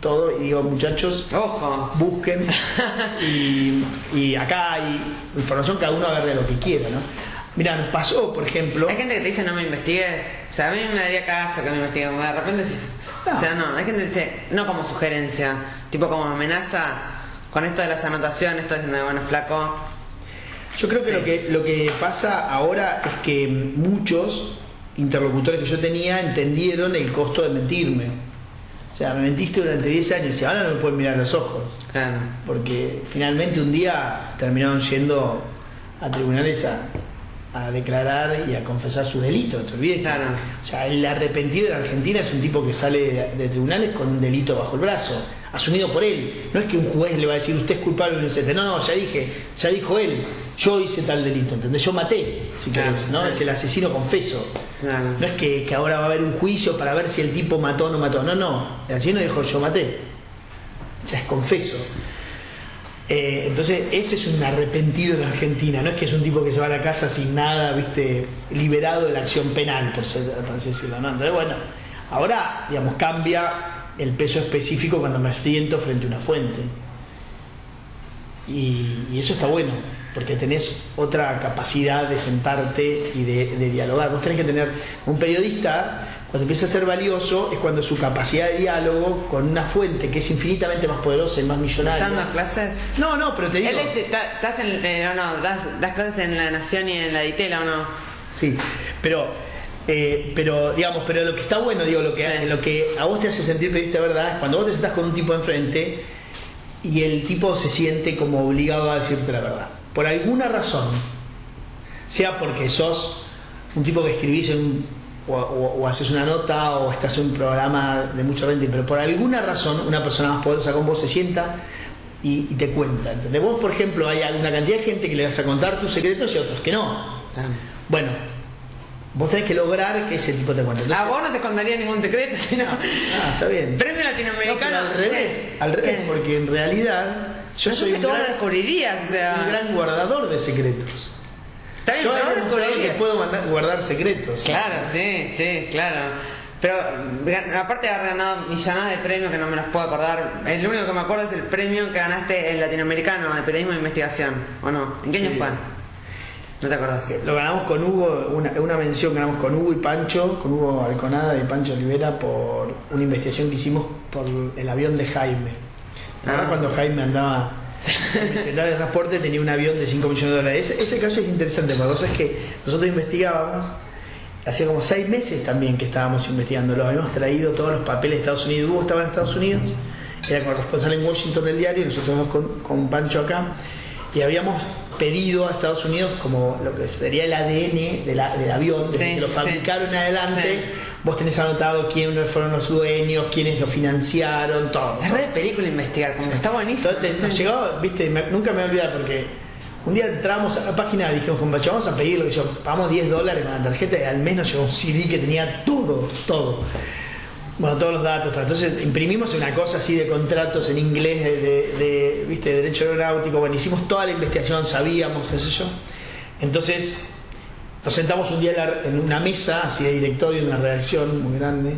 todo, y digo, muchachos, ojo, busquen y acá hay información, cada uno agarre lo que quiera, ¿no? Mira, nos pasó, por ejemplo, hay gente que te dice no me investigues, o sea, a mí me daría caso que me investiguen, de repente decís, no. O sea, no, hay gente que dice, no como sugerencia, tipo como amenaza, con esto de las anotaciones, esto diciendo, bueno, flaco. Yo creo que lo que pasa ahora es que muchos interlocutores que yo tenía entendieron el costo de mentirme. sea, me mentiste durante 10 años y ahora no me pueden mirar a los ojos. Claro. Porque finalmente un día terminaron yendo a tribunales a declarar y a confesar sus delitos, te olvides. Claro. O sea, el arrepentido en Argentina es un tipo que sale de tribunales con un delito bajo el brazo, asumido por él. No es que un juez le va a decir usted es culpable o inocente. No, ya dijo él, yo hice tal delito, ¿entendés? Yo maté, si querés, ¿no? Sí. Es el asesino confeso. Claro. No es que ahora va a haber un juicio para ver si el tipo mató o no mató. No, el asesino dijo yo maté. O sea, es confeso. Entonces ese es un arrepentido en Argentina, no es que es un tipo que se va a la casa sin nada, viste, liberado de la acción penal, por así decirlo, ¿no? Entonces bueno, ahora digamos cambia el peso específico cuando me siento frente a una fuente y eso está bueno porque tenés otra capacidad de sentarte y de dialogar. Vos tenés que tener un periodista. Cuando empieza a ser valioso es cuando su capacidad de diálogo con una fuente que es infinitamente más poderosa y más millonaria. ¿Estás dando clases? No, pero te digo. ¿Das clases en La Nación y en la Ditela o no? Sí, pero digamos, pero lo que está bueno, digo, lo que a vos te hace sentir periodista de verdad es cuando vos te sentás con un tipo enfrente y el tipo se siente como obligado a decirte la verdad. Por alguna razón, sea porque sos un tipo que escribís o haces una nota o estás en un programa de mucho rating, pero por alguna razón una persona más poderosa con vos se sienta y te cuenta, ¿entendés? Vos, por ejemplo, hay alguna cantidad de gente que le vas a contar tus secretos y otros que no. Bueno, vos tenés que lograr que ese tipo te cuente. Entonces, vos no te contaría ningún secreto, sino... está bien. Premio latinoamericano. No, al revés, porque en realidad yo soy un vos lo descubrirías, o sea... un gran guardador de secretos. Está bien, Yo pero he demostrado que puedo guardar secretos. Claro, sí, claro. Pero aparte de haber ganado millonadas de premios que no me los puedo acordar, el único que me acuerdo es el premio que ganaste el latinoamericano de periodismo de investigación, ¿o no? ¿En qué año fue? ¿No te acordás? Lo ganamos con Hugo, una mención ganamos con Hugo y Pancho, con Hugo Alconada y Pancho Olivera por una investigación que hicimos por el avión de Jaime. Ahora cuando Jaime andaba en el secretario de transporte tenía un avión de 5 millones de dólares. Ese caso es interesante, porque vos sabés que nosotros investigábamos, hacía como 6 meses también que estábamos investigándolo, habíamos traído todos los papeles de Estados Unidos. Hugo estaba en Estados Unidos, era corresponsal en Washington del diario, y nosotros con Pancho acá, y habíamos pedido a Estados Unidos como lo que sería el ADN del avión, desde que lo fabricaron en adelante. Sí. Vos tenés anotado quiénes fueron los dueños, quiénes lo financiaron, todo. Es re de película investigar, como que está buenísimo. Entonces nos llegó, viste, nunca me voy a olvidar porque un día entramos a la página y dijimos, vamos a pedir lo que yo, pagamos $10 con la tarjeta y al menos llegó un CD que tenía todo. Bueno, todos los datos. Entonces imprimimos una cosa así de contratos en inglés ¿viste? De derecho aeronáutico. Bueno, hicimos toda la investigación, sabíamos, qué sé yo. Entonces nos sentamos un día en una mesa así de directorio, en una redacción muy grande,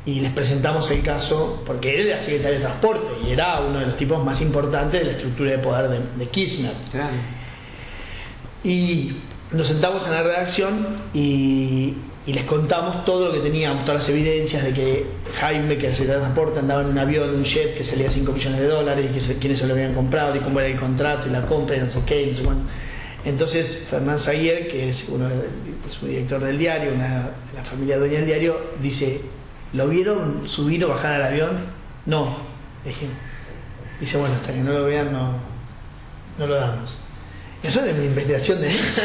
y les presentamos el caso, porque él era secretario de transporte y era uno de los tipos más importantes de la estructura de poder de Kirchner. Claro. Y nos sentamos en la redacción y les contamos todo lo que teníamos, todas las evidencias de que Jaime, que era el secretario de transporte, andaba en un avión, un jet que salía $5 millones, y quiénes se lo habían comprado, y cómo era el contrato y la compra y no sé qué, y no sé cuánto. Entonces Fernán Zaguier, que es su director del diario, de la familia dueña del diario, dice, ¿lo vieron subir o bajar al avión? No. Dice, bueno, hasta que no lo vean no lo damos. Eso es una investigación de eso.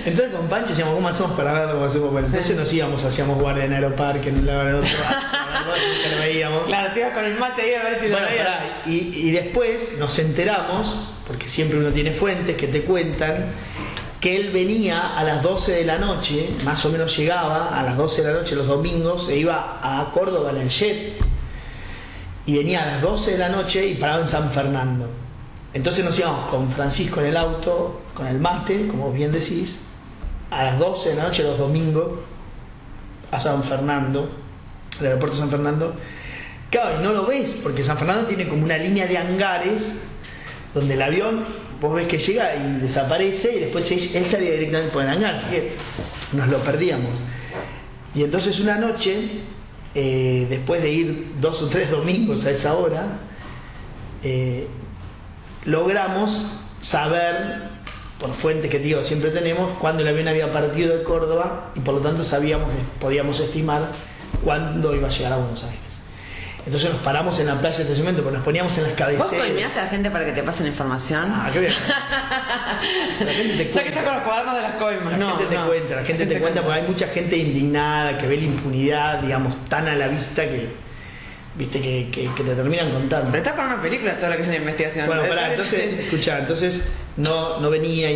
Entonces con Pancho decíamos, ¿cómo hacemos para verlo? ¿Cómo hacemos? Bueno, entonces nos íbamos, hacíamos guardia en Aeroparque, en un lado en otro, nunca lo veíamos. Claro, te ibas con el mate ahí a ver si lo veías. Y después nos enteramos, porque siempre uno tiene fuentes que te cuentan, que él venía a las 12 de la noche, más o menos llegaba a las 12 de la noche los domingos, se iba a Córdoba en el jet, y venía a las 12 de la noche y paraba en San Fernando. Entonces nos íbamos con Francisco en el auto, con el mate, como bien decís, a las 12 de la noche los domingos a San Fernando, al aeropuerto de San Fernando. Claro, y no lo ves, porque San Fernando tiene como una línea de hangares donde el avión, vos ves que llega y desaparece, y después él salía directamente por el hangar, así que nos lo perdíamos. Y entonces una noche, después de ir 2 o 3 domingos a esa hora, logramos saber, por fuentes que digo siempre tenemos, cuándo el avión había partido de Córdoba, y por lo tanto podíamos estimar cuándo iba a llegar a Buenos Aires. Entonces nos paramos en la playa de estacionamiento, porque nos poníamos en las ¿Vos cabeceras. coimeás a la gente para que te pasen información? Ah, qué bien. La gente te Ya que estás con los cuadernos de las coimas. La gente te cuenta, porque hay mucha gente indignada que ve la impunidad, digamos, tan a la vista que, viste, que te terminan contando. Pero está para una película todo lo que es la investigación. Bueno, pará, entonces, escuchá, entonces no venía,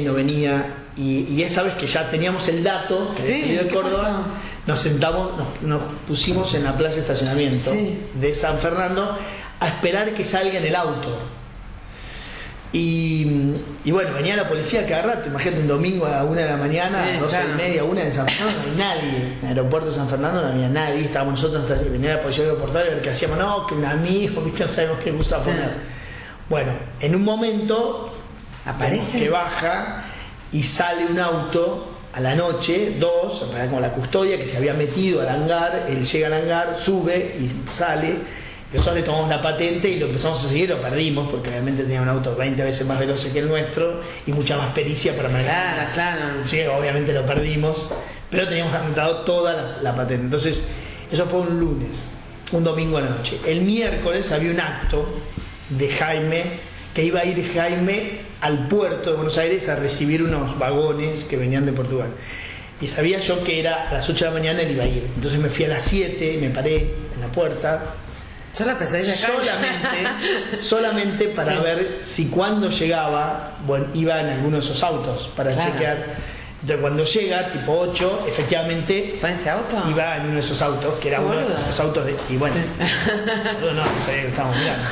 y esa vez que ya teníamos el dato, que Sí, salió de ¿qué Córdoba, pasó? nos sentamos, nos pusimos en la plaza de estacionamiento Sí. de San Fernando a esperar que salga en el auto. Y bueno, venía la policía cada rato, imagínate un domingo a la 1 de la mañana, Sí, 12:30, 1 en San Fernando, no hay nadie. En el aeropuerto de San Fernando no había nadie, estábamos nosotros, venía la policía aeroportuaria a ver qué hacíamos, no, que un amigo, ¿viste? No sabemos qué usa Sí. poner. Bueno, en un momento Aparece. que baja y sale un auto a la noche, dos, en realidad como la custodia, que se había metido al hangar, él llega al hangar, sube y sale. Nosotros le tomamos la patente y lo empezamos a seguir, lo perdimos, porque obviamente tenía un auto 20 veces más veloz que el nuestro y mucha más pericia para manejar. Claro. Sí, obviamente lo perdimos, pero teníamos anotado toda la patente. Entonces, eso fue un lunes, un domingo a la noche. El miércoles había un acto de Jaime, que iba a ir Jaime al puerto de Buenos Aires a recibir unos vagones que venían de Portugal. Y sabía yo que era a las 8 de la mañana él iba a ir. Entonces me fui a las 7, me paré en la puerta. Yo la pesadilla solamente para Sí. ver si cuando llegaba, bueno, iba en alguno de esos autos para Claro. chequear. Entonces cuando llega, tipo 8, efectivamente ¿Fue en ese auto? iba en uno de esos autos, que era Qué uno de boludo. los autos de... Y bueno, no sabía que estábamos mirando.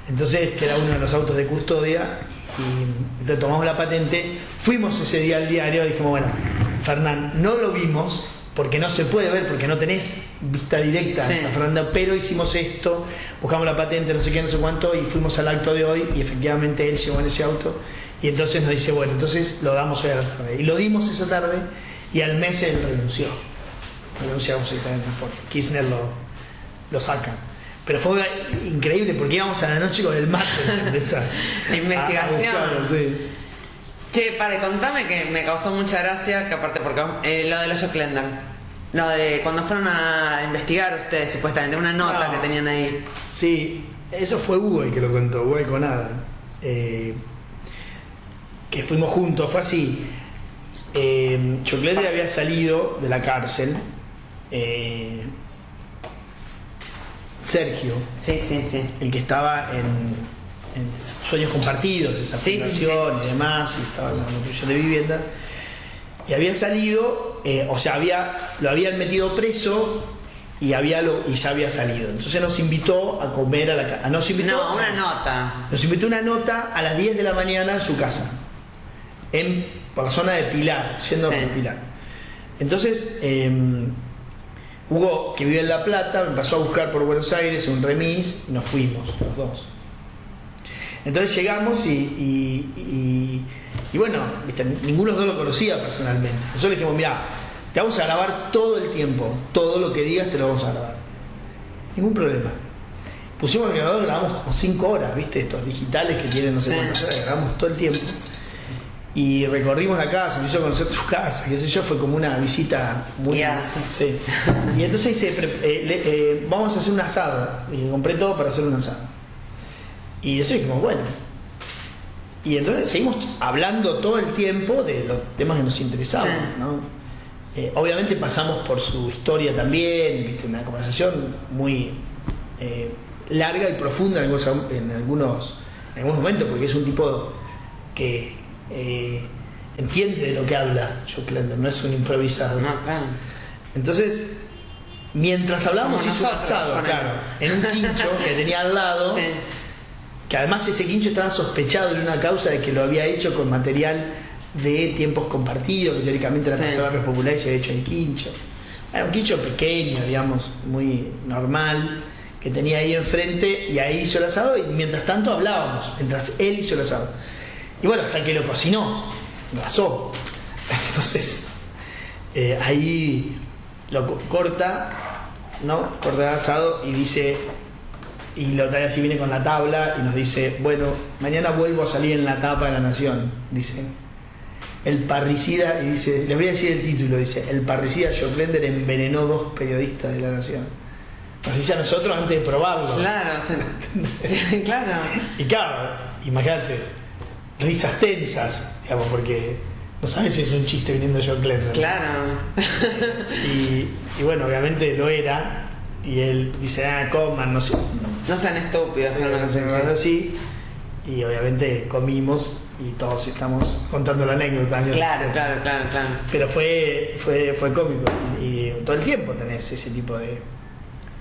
Entonces, que era uno de los autos de custodia, y entonces tomamos la patente, fuimos ese día al diario y dijimos, bueno, Fernán, no lo vimos, porque no se puede ver, porque no tenés vista directa Sí. a Fernando, pero hicimos esto, buscamos la patente, no sé qué, no sé cuánto, y fuimos al acto de hoy, y efectivamente él llegó en ese auto, y entonces nos dice, bueno, entonces lo damos hoy a la tarde. Y lo dimos esa tarde, y al mes él renunció. Renunciamos ahí también, porque Kirchner lo saca. Pero fue increíble, porque íbamos a la noche con el mate. Investigación. Sí. Che, contame que me causó mucha gracia, que aparte porque lo de los Joclender. Lo de cuando fueron a investigar ustedes, supuestamente, una nota No. que tenían ahí. Sí, eso fue Hugo el que lo contó, Hugo Conada. Que fuimos juntos, fue así. Choclete había salido de la cárcel. Sergio, Sí. el que estaba en Sueños Compartidos, esa Sí, fundación y demás, y estaba en la construcción de vivienda, y había salido, lo habían metido preso y ya había salido. Entonces nos invitó a comer una nota. Nos invitó una nota a las 10 de la mañana en su casa, por la zona de Pilar, yendo Sí. por Pilar. Entonces, Hugo, que vive en La Plata, me pasó a buscar por Buenos Aires un remis y nos fuimos los dos. Entonces llegamos y bueno, ¿viste? Ninguno de los dos lo conocía personalmente. Nosotros le dijimos, mirá, te vamos a grabar todo el tiempo, todo lo que digas te lo vamos a grabar. Ningún problema. Pusimos el grabador, grabamos como 5 horas, ¿viste? Estos digitales que tienen no sé Sí. cuántas horas, grabamos todo el tiempo. Y recorrimos la casa, me hizo conocer su casa, qué sé yo, fue como una visita muy... Guiada, Sí. Y entonces dice, vamos a hacer un asado. Y compré todo para hacer un asado. Y eso dijimos, bueno. Y entonces seguimos hablando todo el tiempo de los temas que nos interesaban, Sí. ¿no? Obviamente pasamos por su historia también, ¿viste? Una conversación muy larga y profunda en algunos momentos, porque es un tipo que entiende de lo que habla Joclender, no es un improvisador. No, claro. Entonces, mientras hablábamos, Como hizo un nosotros, asado, ponele. claro, en un quincho que tenía al lado, Sí. que además ese quincho estaba sospechado en una causa de que lo había hecho con material de tiempos compartidos, que teóricamente era Sí. para barrios populares y se había hecho en quincho. Era un quincho pequeño, digamos, muy normal, que tenía ahí enfrente, y ahí hizo el asado, y mientras tanto hablábamos, mientras él hizo el asado. Y bueno, hasta que lo cocinó, lo asó. Entonces, ahí lo corta, ¿no? Corta el asado y dice, y lo trae así, viene con la tabla y nos dice, bueno, mañana vuelvo a salir en la tapa de La Nación, dice. El parricida, y dice, les voy a decir el título, dice, el parricida Joclender envenenó 2 periodistas de La Nación. Nos dice a nosotros antes de probarlo. Claro, claro. Y claro, imagínate, risas tensas, digamos, porque no sabes si es un chiste viniendo de John Cleese. Claro. Y bueno, obviamente lo era. Y él dice, coman, no sé. No sean estúpidos, Sí, así. Y obviamente comimos y todos estamos contando la anécdota. Claro. Pero fue cómico. Y todo el tiempo tenés ese tipo de...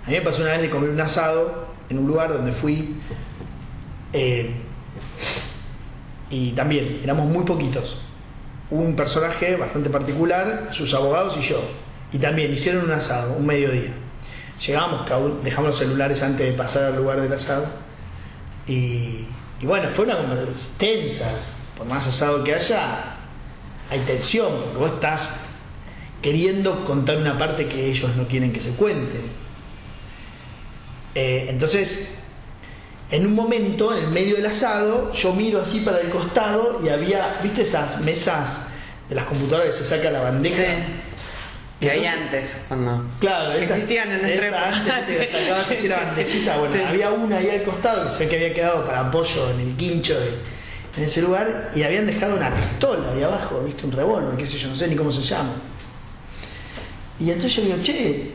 A mí me pasó una vez de comer un asado en un lugar donde fui. Y también éramos muy poquitos. Un personaje bastante particular, sus abogados y yo. Y también hicieron un asado, un mediodía. Llegamos, dejamos los celulares antes de pasar al lugar del asado. Y bueno, fueron tensas. Por más asado que haya, hay tensión, porque vos estás queriendo contar una parte que ellos no quieren que se cuente. Entonces, en un momento, en el medio del asado, yo miro así para el costado y había, ¿viste esas mesas de las computadoras que se saca la bandeja? Sí. Que había antes, cuando... Claro, existían en nuestra época. Antes, sacabas así la bandejita. Bueno, sí. había una ahí al costado que se ve que había quedado para apoyo en el quincho en ese lugar, y habían dejado una pistola ahí abajo, ¿viste? Un revólver, qué sé yo, no sé ni cómo se llama. Y entonces yo digo, che,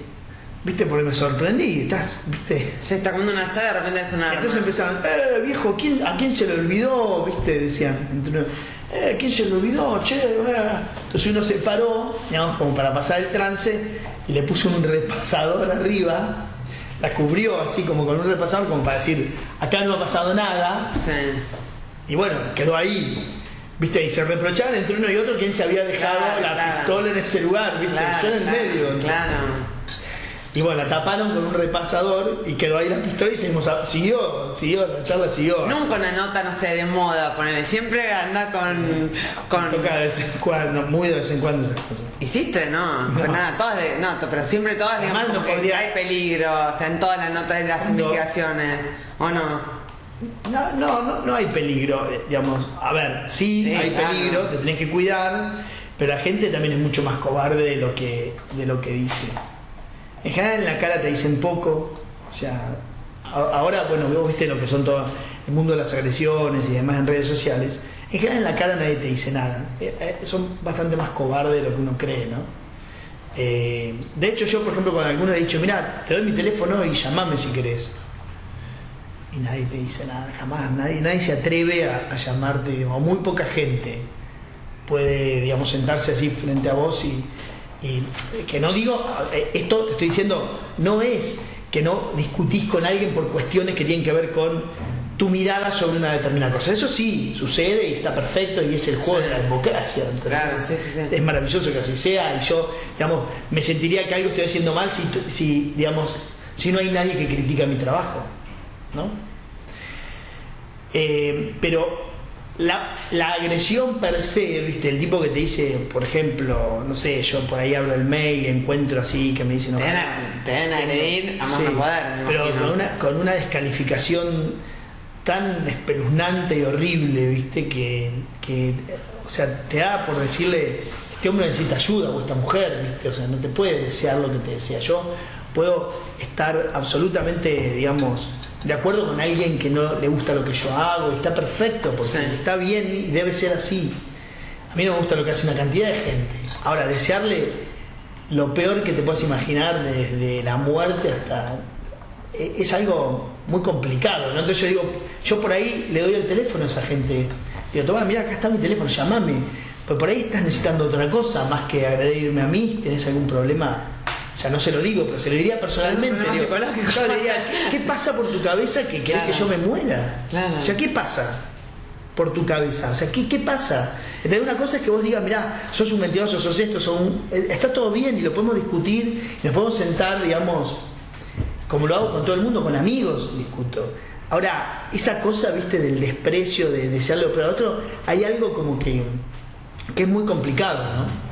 ¿viste? Porque me sorprendí, ¿viste? Se está comiendo una asada y de repente es una arma. Entonces empezaban, viejo, ¿a quién se le olvidó? ¿Viste? Decían, entre uno, ¿quién se le olvidó? Che, Entonces uno se paró, digamos, como para pasar el trance, y le puso un repasador arriba, la cubrió así como con un repasador, como para decir, acá no ha pasado nada. Sí. Y bueno, quedó ahí, ¿viste? Y se reprochaban entre uno y otro quién se había dejado la pistola en ese lugar, ¿viste? Yo en el medio. Claro. Y bueno, la taparon con un repasador y quedó ahí la pistola y siguió, la charla siguió. Nunca una nota, no sé, de moda, ponele. Siempre anda con... Toca de vez en cuando, muy de vez en cuando esas cosas. ¿Hiciste? No. Pero nada, todas pero siempre todas, digamos, Además, como que hay peligro, o sea, en todas las notas de las investigaciones, ¿o no? No hay peligro, digamos. A ver, sí hay peligro, te tenés que cuidar, pero la gente también es mucho más cobarde de lo que dice. En general en la cara te dicen poco, o sea, ahora, bueno, vos viste lo que son todo el mundo de las agresiones y demás en redes sociales. En general en la cara nadie te dice nada, son bastante más cobardes de lo que uno cree, ¿no? De hecho yo, por ejemplo, con algunos he dicho, mirá, te doy mi teléfono y llamame si querés. Y nadie te dice nada, jamás, nadie se atreve a llamarte, o muy poca gente puede, digamos, sentarse así frente a vos y que no digo, esto te estoy diciendo, no es que no discutís con alguien por cuestiones que tienen que ver con tu mirada sobre una determinada cosa. Eso sí sucede y está perfecto y es el juego de la democracia. Entonces, claro, sí. es maravilloso que así sea, y yo, digamos, me sentiría que algo estoy haciendo mal si digamos, si no hay nadie que critica mi trabajo, ¿no? Pero la agresión per se, ¿viste? El tipo que te dice, por ejemplo, no sé, yo por ahí abro el mail y encuentro así que me dicen, te van a agredir a más no poder, pero con una descalificación tan espeluznante y horrible, ¿viste? Que o sea, te da por decirle, este hombre necesita ayuda, o esta mujer, ¿viste? O sea, no te puede desear lo que te desea. Yo puedo estar absolutamente, digamos, de acuerdo con alguien que no le gusta lo que yo hago, y está perfecto, porque está bien y debe ser así. A mí no me gusta lo que hace una cantidad de gente. Ahora, desearle lo peor que te puedas imaginar, desde la muerte hasta... es algo muy complicado, ¿no? Entonces yo digo, yo por ahí le doy el teléfono a esa gente. Digo, toma, mira, acá está mi teléfono, llamame. Pues por ahí estás necesitando otra cosa, más que agredirme a mí, tenés algún problema. O sea, no se lo digo, pero se lo diría personalmente. Digo, yo le diría, ¿qué pasa por tu cabeza que querés que yo me muera? Claro. O sea, ¿qué pasa por tu cabeza? O sea, ¿qué pasa? Entonces, una cosa es que vos digas, mirá, sos un mentiroso, sos esto, está todo bien y lo podemos discutir, y nos podemos sentar, digamos, como lo hago con todo el mundo, con amigos, discuto. Ahora, esa cosa, viste, del desprecio, de desearlo para otro, hay algo como que es muy complicado, ¿no?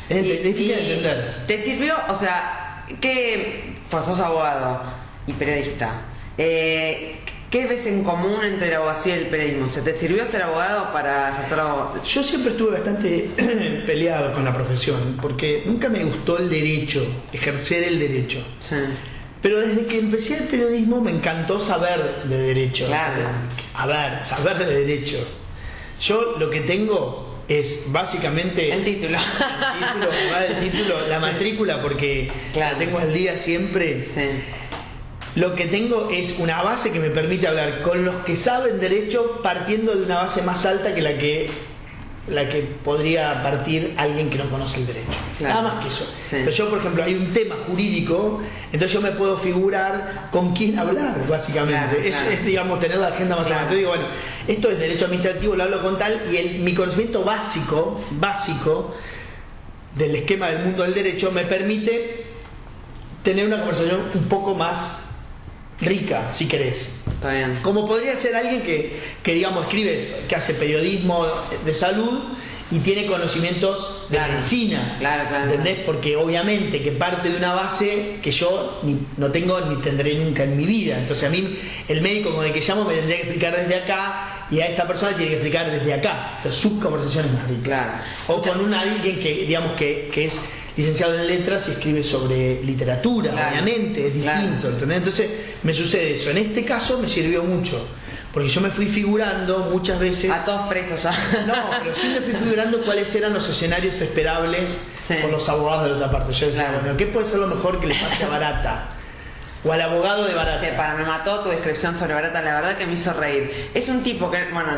Es difícil de entender. ¿Te sirvió? O sea, pues sos abogado y periodista. ¿Qué ves en común entre la abogacía y el periodismo? ¿Se te sirvió ser abogado para ejercer abogado? Yo siempre estuve bastante peleado con la profesión, porque nunca me gustó el derecho, ejercer el derecho. Sí. Pero desde que empecé el periodismo me encantó saber de derecho. Claro. A ver, saber de derecho. Yo lo que tengo es básicamente el título, la matrícula, porque claro, la tengo al día siempre. Sí. Lo que tengo es una base que me permite hablar con los que saben derecho, partiendo de una base más alta que la que podría partir alguien que no conoce el derecho. Claro. Nada más que eso. Sí. Entonces yo, por ejemplo, hay un tema jurídico, entonces yo me puedo figurar con quién hablar, básicamente. Claro, claro. Es, digamos, tener la agenda más Claro. adelante. Yo digo, bueno, esto es derecho administrativo, lo hablo con tal, y mi conocimiento básico del esquema del mundo del derecho me permite tener una conversación un poco más rica, si querés. Está bien. Como podría ser alguien que digamos, escribe eso, que hace periodismo de salud y tiene conocimientos de Claro. medicina. Claro. ¿Entendés? Porque obviamente que parte de una base que yo no tengo ni tendré nunca en mi vida. Entonces a mí el médico con el que llamo me tendría que explicar desde acá, y a esta persona tiene que explicar desde acá. Entonces su conversación es más rica. Claro. O con alguien que digamos que es licenciado en letras y escribe sobre literatura. Claro. Obviamente es distinto. Claro. ¿Entendés? Entonces me sucede eso. En este caso me sirvió mucho, porque yo me fui figurando muchas veces. A todos presos ya. No, pero sí me fui figurando cuáles eran los escenarios esperables, Sí. por los abogados de la otra parte. Yo decía, Claro. bueno, ¿qué puede ser lo mejor que le pase a Barata? O al abogado de Barata. Che, me mató tu descripción sobre Barata, la verdad que me hizo reír. Es un tipo que, bueno,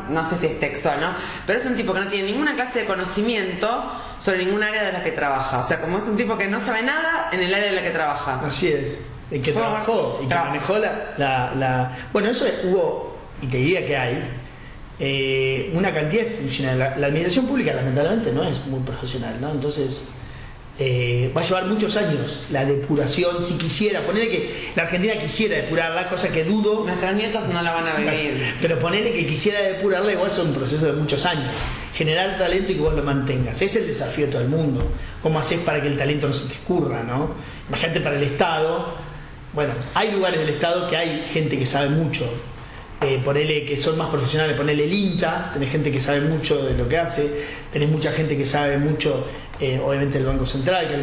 no sé si es textual, ¿no? Pero es un tipo que no tiene ninguna clase de conocimiento sobre ningún área de la que trabaja. O sea, como es un tipo que no sabe nada en el área de la que trabaja. Así es. El que Fue trabajó y que tra- manejó Bueno, eso hubo, y te diría que hay, una cantidad de funcionarios. La administración pública, lamentablemente, no es muy profesional, ¿no? Entonces, va a llevar muchos años la depuración, si quisiera. Ponerle que la Argentina quisiera depurarla, cosa que dudo. Nuestros nietos no la van a vivir. Pero ponerle que quisiera depurarla, igual es un proceso de muchos años. Generar talento y que vos lo mantengas. Es el desafío de todo el mundo. ¿Cómo haces para que el talento no se te escurra, no? Imagínate para el Estado. Bueno, hay lugares del Estado que hay gente que sabe mucho. Ponele que son más profesionales, ponele el INTA, tenés gente que sabe mucho de lo que hace, tenés mucha gente que sabe mucho, obviamente del Banco Central, que hay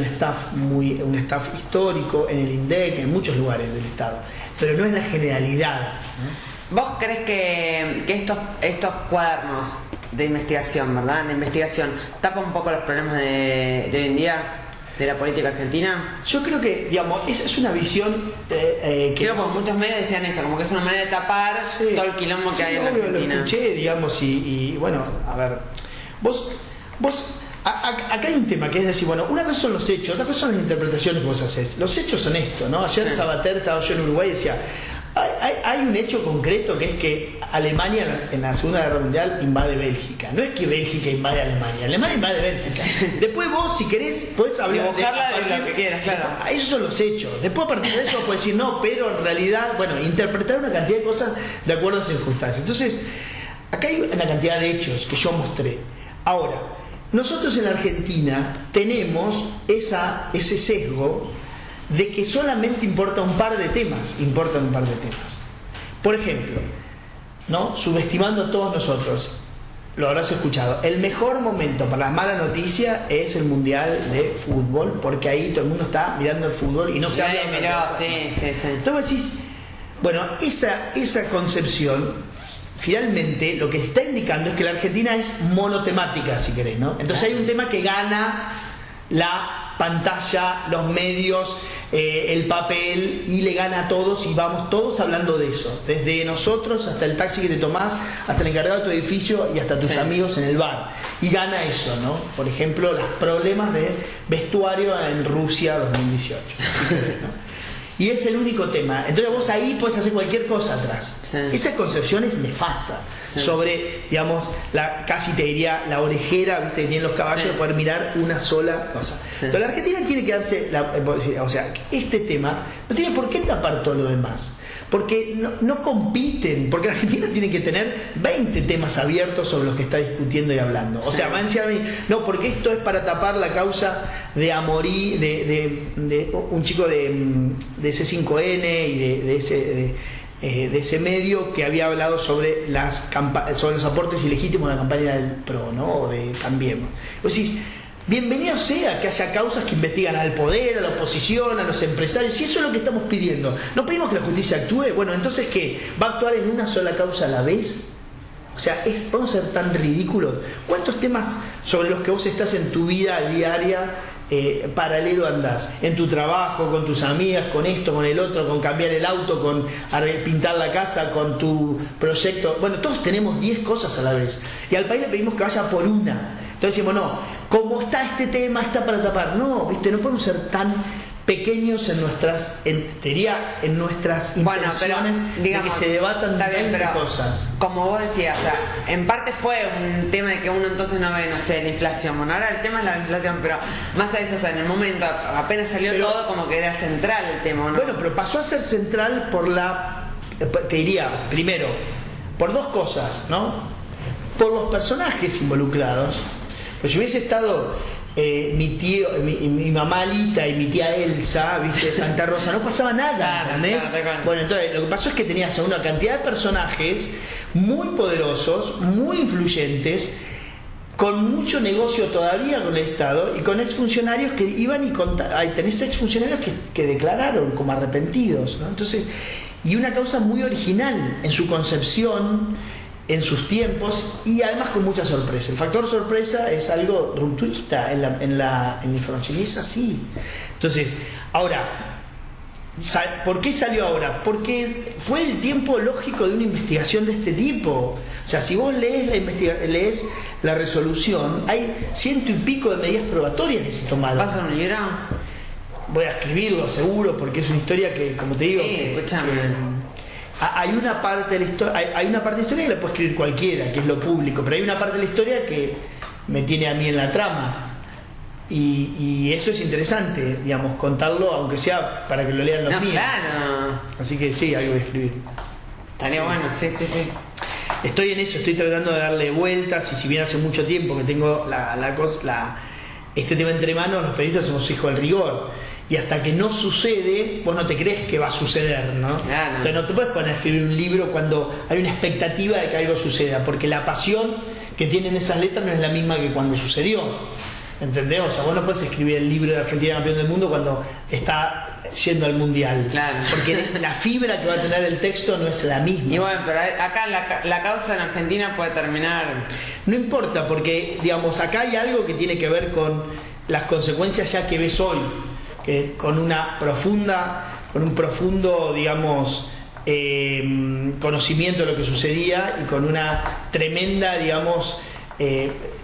un staff histórico, en el INDEC, en muchos lugares del Estado, pero no es la generalidad, ¿no? ¿Vos crees que estos cuadernos de investigación, ¿verdad? La investigación tapa un poco los problemas de hoy en día de la política argentina? Yo creo que, digamos, esa es una visión que... Creo que muchos medios decían eso, como que es una manera de tapar Sí. todo el quilombo que Sí, hay en la obvio, Argentina. Lo escuché, digamos, y bueno, a ver, vos acá hay un tema que es decir, bueno, una cosa son los hechos, otra cosa son las interpretaciones que vos haces. Los hechos son esto, ¿no? Ayer Sí. Sabater estaba yo en Uruguay y decía, hay un hecho concreto que es que Alemania en la Segunda Guerra Mundial invade Bélgica. No es que Bélgica invade Alemania, Alemania invade Bélgica. Después vos, si querés, podés hablar Dibujarla de lo que quieras, claro. Esos son los hechos. Después a partir de eso puedes decir no, pero en realidad, bueno, interpretar una cantidad de cosas de acuerdo a las circunstancias. Entonces, acá hay una cantidad de hechos que yo mostré. Ahora, nosotros en la Argentina tenemos ese sesgo de que solamente importan un par de temas. Por ejemplo, ¿no? Subestimando a todos nosotros, lo habrás escuchado, el mejor momento para la mala noticia es el Mundial de Fútbol, porque ahí todo el mundo está mirando el fútbol y no se habla de otra mirá, cosa. sí. Entonces vos decís, bueno, esa concepción finalmente lo que está indicando es que la Argentina es monotemática, si querés, ¿no? Entonces hay un tema que gana la pantalla, los medios, el papel, y le gana a todos, y vamos todos hablando de eso, desde nosotros hasta el taxi que te tomás, hasta el encargado de tu edificio y hasta tus Sí. amigos en el bar, y gana eso, ¿no? Por ejemplo, los problemas de vestuario en Rusia 2018, si querés, ¿no? Y es el único tema. Entonces vos ahí podés hacer cualquier cosa atrás. Sí. Esa concepción es nefasta. Sí. Sobre, digamos, casi te diría la orejera, viste, que tienen los caballos, Sí. de poder mirar una sola cosa. Sí. Pero la Argentina tiene que darse, o sea, este tema no tiene por qué tapar todo lo demás. Porque no compiten, porque la Argentina tiene que tener 20 temas abiertos sobre los que está discutiendo y hablando. O Sí. sea, van a decir a mí, no, porque esto es para tapar la causa de Amorí, de un chico de C5N y de ese medio que había hablado sobre los aportes ilegítimos de la campaña del PRO, ¿no? O de Cambiemos. Vos decís, bienvenido sea que haya causas que investigan al poder, a la oposición, a los empresarios, y eso es lo que estamos pidiendo. ¿No pedimos que la justicia actúe? Bueno, entonces ¿qué? ¿Va a actuar en una sola causa a la vez? O sea, vamos a ser tan ridículos. ¿Cuántos temas sobre los que vos estás en tu vida diaria paralelo andás? En tu trabajo, con tus amigas, con esto, con el otro, con cambiar el auto, con pintar la casa, con tu proyecto. Bueno, todos tenemos 10 cosas a la vez. Y al país le pedimos que vaya por una. Entonces decimos, no, como está este tema, está para tapar. No, ¿viste? No podemos ser tan pequeños en nuestras, en nuestras intenciones, digamos, de que se debatan 20 cosas. Como vos decías, o sea, en parte fue un tema de que uno entonces no ve, no sé, la inflación. Bueno, ahora el tema es la inflación, pero más allá de eso, o sea, en el momento apenas salió todo, como que era central el tema, ¿no? Bueno, pero pasó a ser central por te diría, primero, por dos cosas, ¿no? Por los personajes involucrados. Pues si hubiese estado mi mamá Alita y mi tía Elsa, ¿viste? De Santa Rosa, no pasaba nada, ¿entendés? Bueno, entonces lo que pasó es que tenías una cantidad de personajes muy poderosos, muy influyentes, con mucho negocio todavía con el Estado y con exfuncionarios que iban y contaban. Tenés exfuncionarios que declararon como arrepentidos, ¿no? Entonces, y una causa muy original en su concepción, en sus tiempos, y además con mucha sorpresa. El factor sorpresa es algo rupturista en la información, y es así. Entonces, ahora, ¿por qué salió ahora? Porque fue el tiempo lógico de una investigación de este tipo. O sea, si vos lees la resolución, hay 100 y pico de medidas probatorias que se tomaron. ¿Vas a un libro? Voy a escribirlo seguro, porque es una historia que, como te digo, escúchame. Hay una parte de la historia, hay una parte de la historia que la puede escribir cualquiera, que es lo público, pero hay una parte de la historia que me tiene a mí en la trama, y eso es interesante, digamos, contarlo, aunque sea para que lo lean los míos. Claro. Así que sí, algo de escribir. Estaría bueno, sí. Estoy en eso, estoy tratando de darle vueltas, y si bien hace mucho tiempo que tengo este tema entre manos, los periodistas somos hijos del rigor. Y hasta que no sucede, vos no te crees que va a suceder, ¿no? Claro. Entonces no te puedes poner a escribir un libro cuando hay una expectativa de que algo suceda, porque la pasión que tienen esas letras no es la misma que cuando sucedió. ¿Entendés? O sea, vos no puedes escribir el libro de Argentina campeón del mundo cuando está yendo al mundial. Claro. Porque la fibra que va a tener el texto no es la misma. Y bueno, pero acá la causa en Argentina puede terminar. No importa, porque, digamos, acá hay algo que tiene que ver con las consecuencias ya que ves hoy. Con un profundo, digamos, conocimiento de lo que sucedía, y con una tremenda, digamos,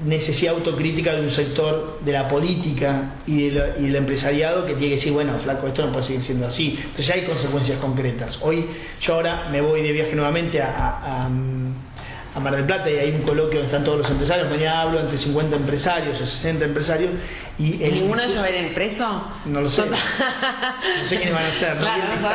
necesidad autocrítica de un sector de la política y del empresariado que tiene que decir, bueno, flaco, esto no puede seguir siendo así. Entonces ya hay consecuencias concretas. Yo ahora me voy de viaje nuevamente a Mar del Plata, y hay un coloquio donde están todos los empresarios. Mañana hablo entre 50 empresarios o 60 empresarios. ¿Y ninguno de ellos va a ir preso? No lo sé. No sé quiénes van a ser. Claro, no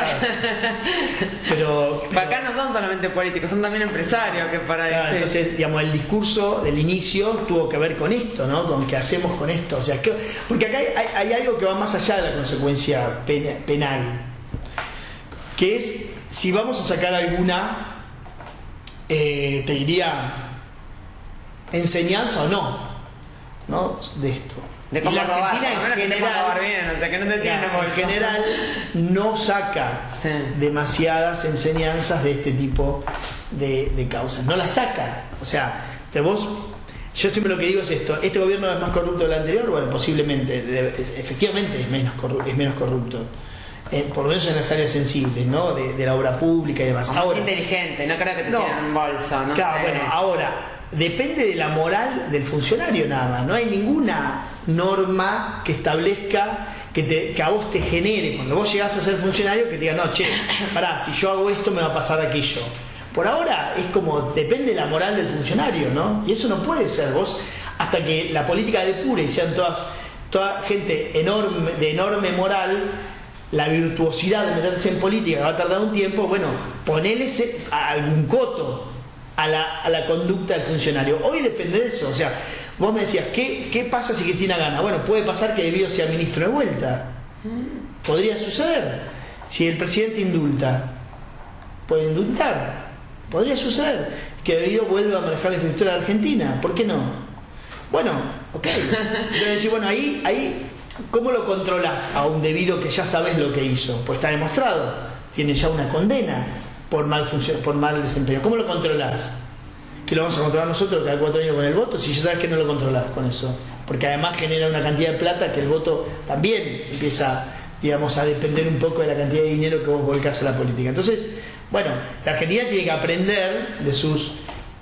pero acá no son solamente políticos, son también empresarios que para claro, entonces, digamos, el discurso del inicio tuvo que ver con esto, ¿no? Con qué hacemos con esto. O sea, porque acá hay algo que va más allá de la consecuencia penal, que es si vamos a sacar alguna, te diría, enseñanza o no de esto. De cómo robar, en general, bien, o sea, que no te tienen en general no saca demasiadas enseñanzas de este tipo de causas. No las saca. O sea, yo siempre lo que digo es esto: ¿este gobierno es más corrupto del anterior? Bueno, posiblemente, efectivamente es menos corrupto. Por lo menos en las áreas sensibles, ¿no? De la obra pública y demás. Ahora, es inteligente, no creo que te tienen un bolso, no claro, sé. Bueno, ahora, depende de la moral del funcionario nada más. No hay ninguna norma que establezca que a vos te genere, cuando vos llegás a ser funcionario, que te diga, no, che, pará, si yo hago esto me va a pasar aquello. Por ahora es como, depende de la moral del funcionario, ¿no? Y eso no puede ser. Vos, hasta que la política depure y sean toda gente de enorme moral, la virtuosidad de meterse en política va a tardar un tiempo. Bueno, ponele algún coto a la conducta del funcionario. Hoy depende de eso. O sea, vos me decías, ¿qué pasa si Cristina gana? Bueno, puede pasar que Debido sea ministro de vuelta. Podría suceder. Si el presidente indulta, puede indultar. Podría suceder que Debido vuelva a manejar la infraestructura de Argentina. ¿Por qué no? Bueno, ok. Entonces decir, bueno, ahí, ¿cómo lo controlás a un debido que ya sabes lo que hizo? Pues está demostrado, tiene ya una condena por mal desempeño. ¿Cómo lo controlás? ¿Que lo vamos a controlar nosotros cada 4 años con el voto? Si ya sabes que no lo controlás con eso. Porque además genera una cantidad de plata que el voto también empieza, digamos, a depender un poco de la cantidad de dinero que vos volcás a la política. Entonces, bueno, la Argentina tiene que aprender de sus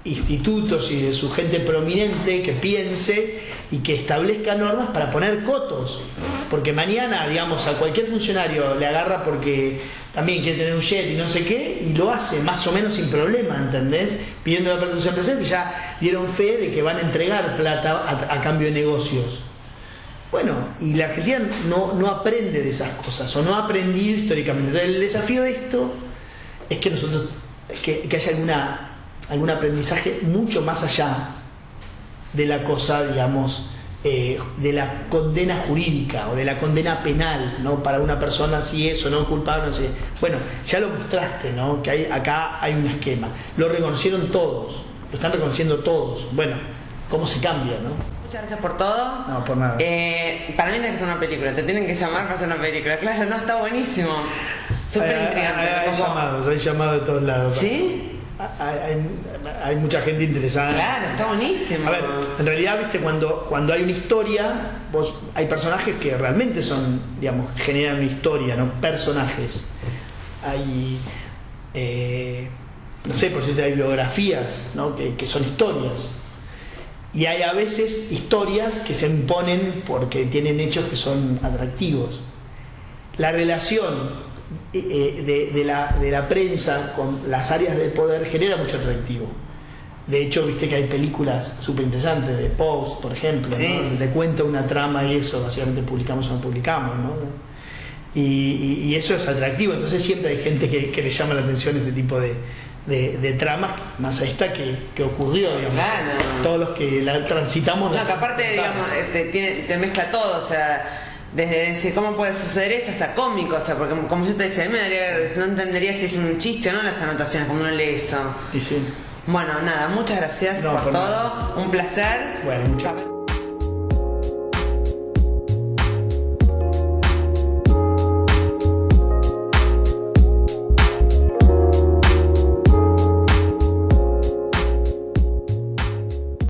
institutos y de su gente prominente que piense y que establezca normas para poner cotos, porque mañana, digamos, a cualquier funcionario le agarra porque también quiere tener un jet y no sé qué, y lo hace más o menos sin problema, ¿entendés? Pidiendo la percepción presente, que ya dieron fe de que van a entregar plata a cambio de negocios. Bueno, y la Argentina no aprende de esas cosas, o no ha aprendido históricamente. Entonces, el desafío de esto es que nosotros, que haya algún aprendizaje mucho más allá de la cosa, digamos, de la condena jurídica o de la condena penal, ¿no? Para una persona si es o no culpable, no sé. Bueno, ya lo mostraste, ¿no? Que acá hay un esquema. Lo reconocieron todos, lo están reconociendo todos. Bueno, ¿cómo se cambia, no? Muchas gracias por todo. No, por nada. Para mí tiene que ser una película, te tienen que llamar para hacer una película. Claro, no, está buenísimo. Súper intrigante. Hay llamados de todos lados. ¿Sí? Hay mucha gente interesada. Claro, está buenísimo. A ver, en realidad, viste, cuando hay una historia, hay personajes que realmente son, digamos, generan una historia, ¿no? Personajes. Hay, no sé, por cierto, hay biografías, ¿no? que son historias. Y hay a veces historias que se imponen porque tienen hechos que son atractivos. La relación de la prensa con las áreas de poder genera mucho atractivo. De hecho, viste que hay películas súper interesantes de Post, por ejemplo, sí, ¿no? Donde cuenta una trama y eso, básicamente publicamos o no publicamos, ¿no? Y eso es atractivo. Entonces siempre hay gente que le llama la atención este tipo de tramas, más a esta que ocurrió, digamos. Claro. Todos los que la transitamos. No, que aparte, digamos, te mezcla todo, o sea, desde decir cómo puede suceder esto hasta cómico, o sea, porque como yo te decía, a mí me daría, no entendería si es un chiste o no las anotaciones, como uno lee eso. Y sí. Bueno, nada, muchas gracias por todo, un placer. Bueno, muchas gracias.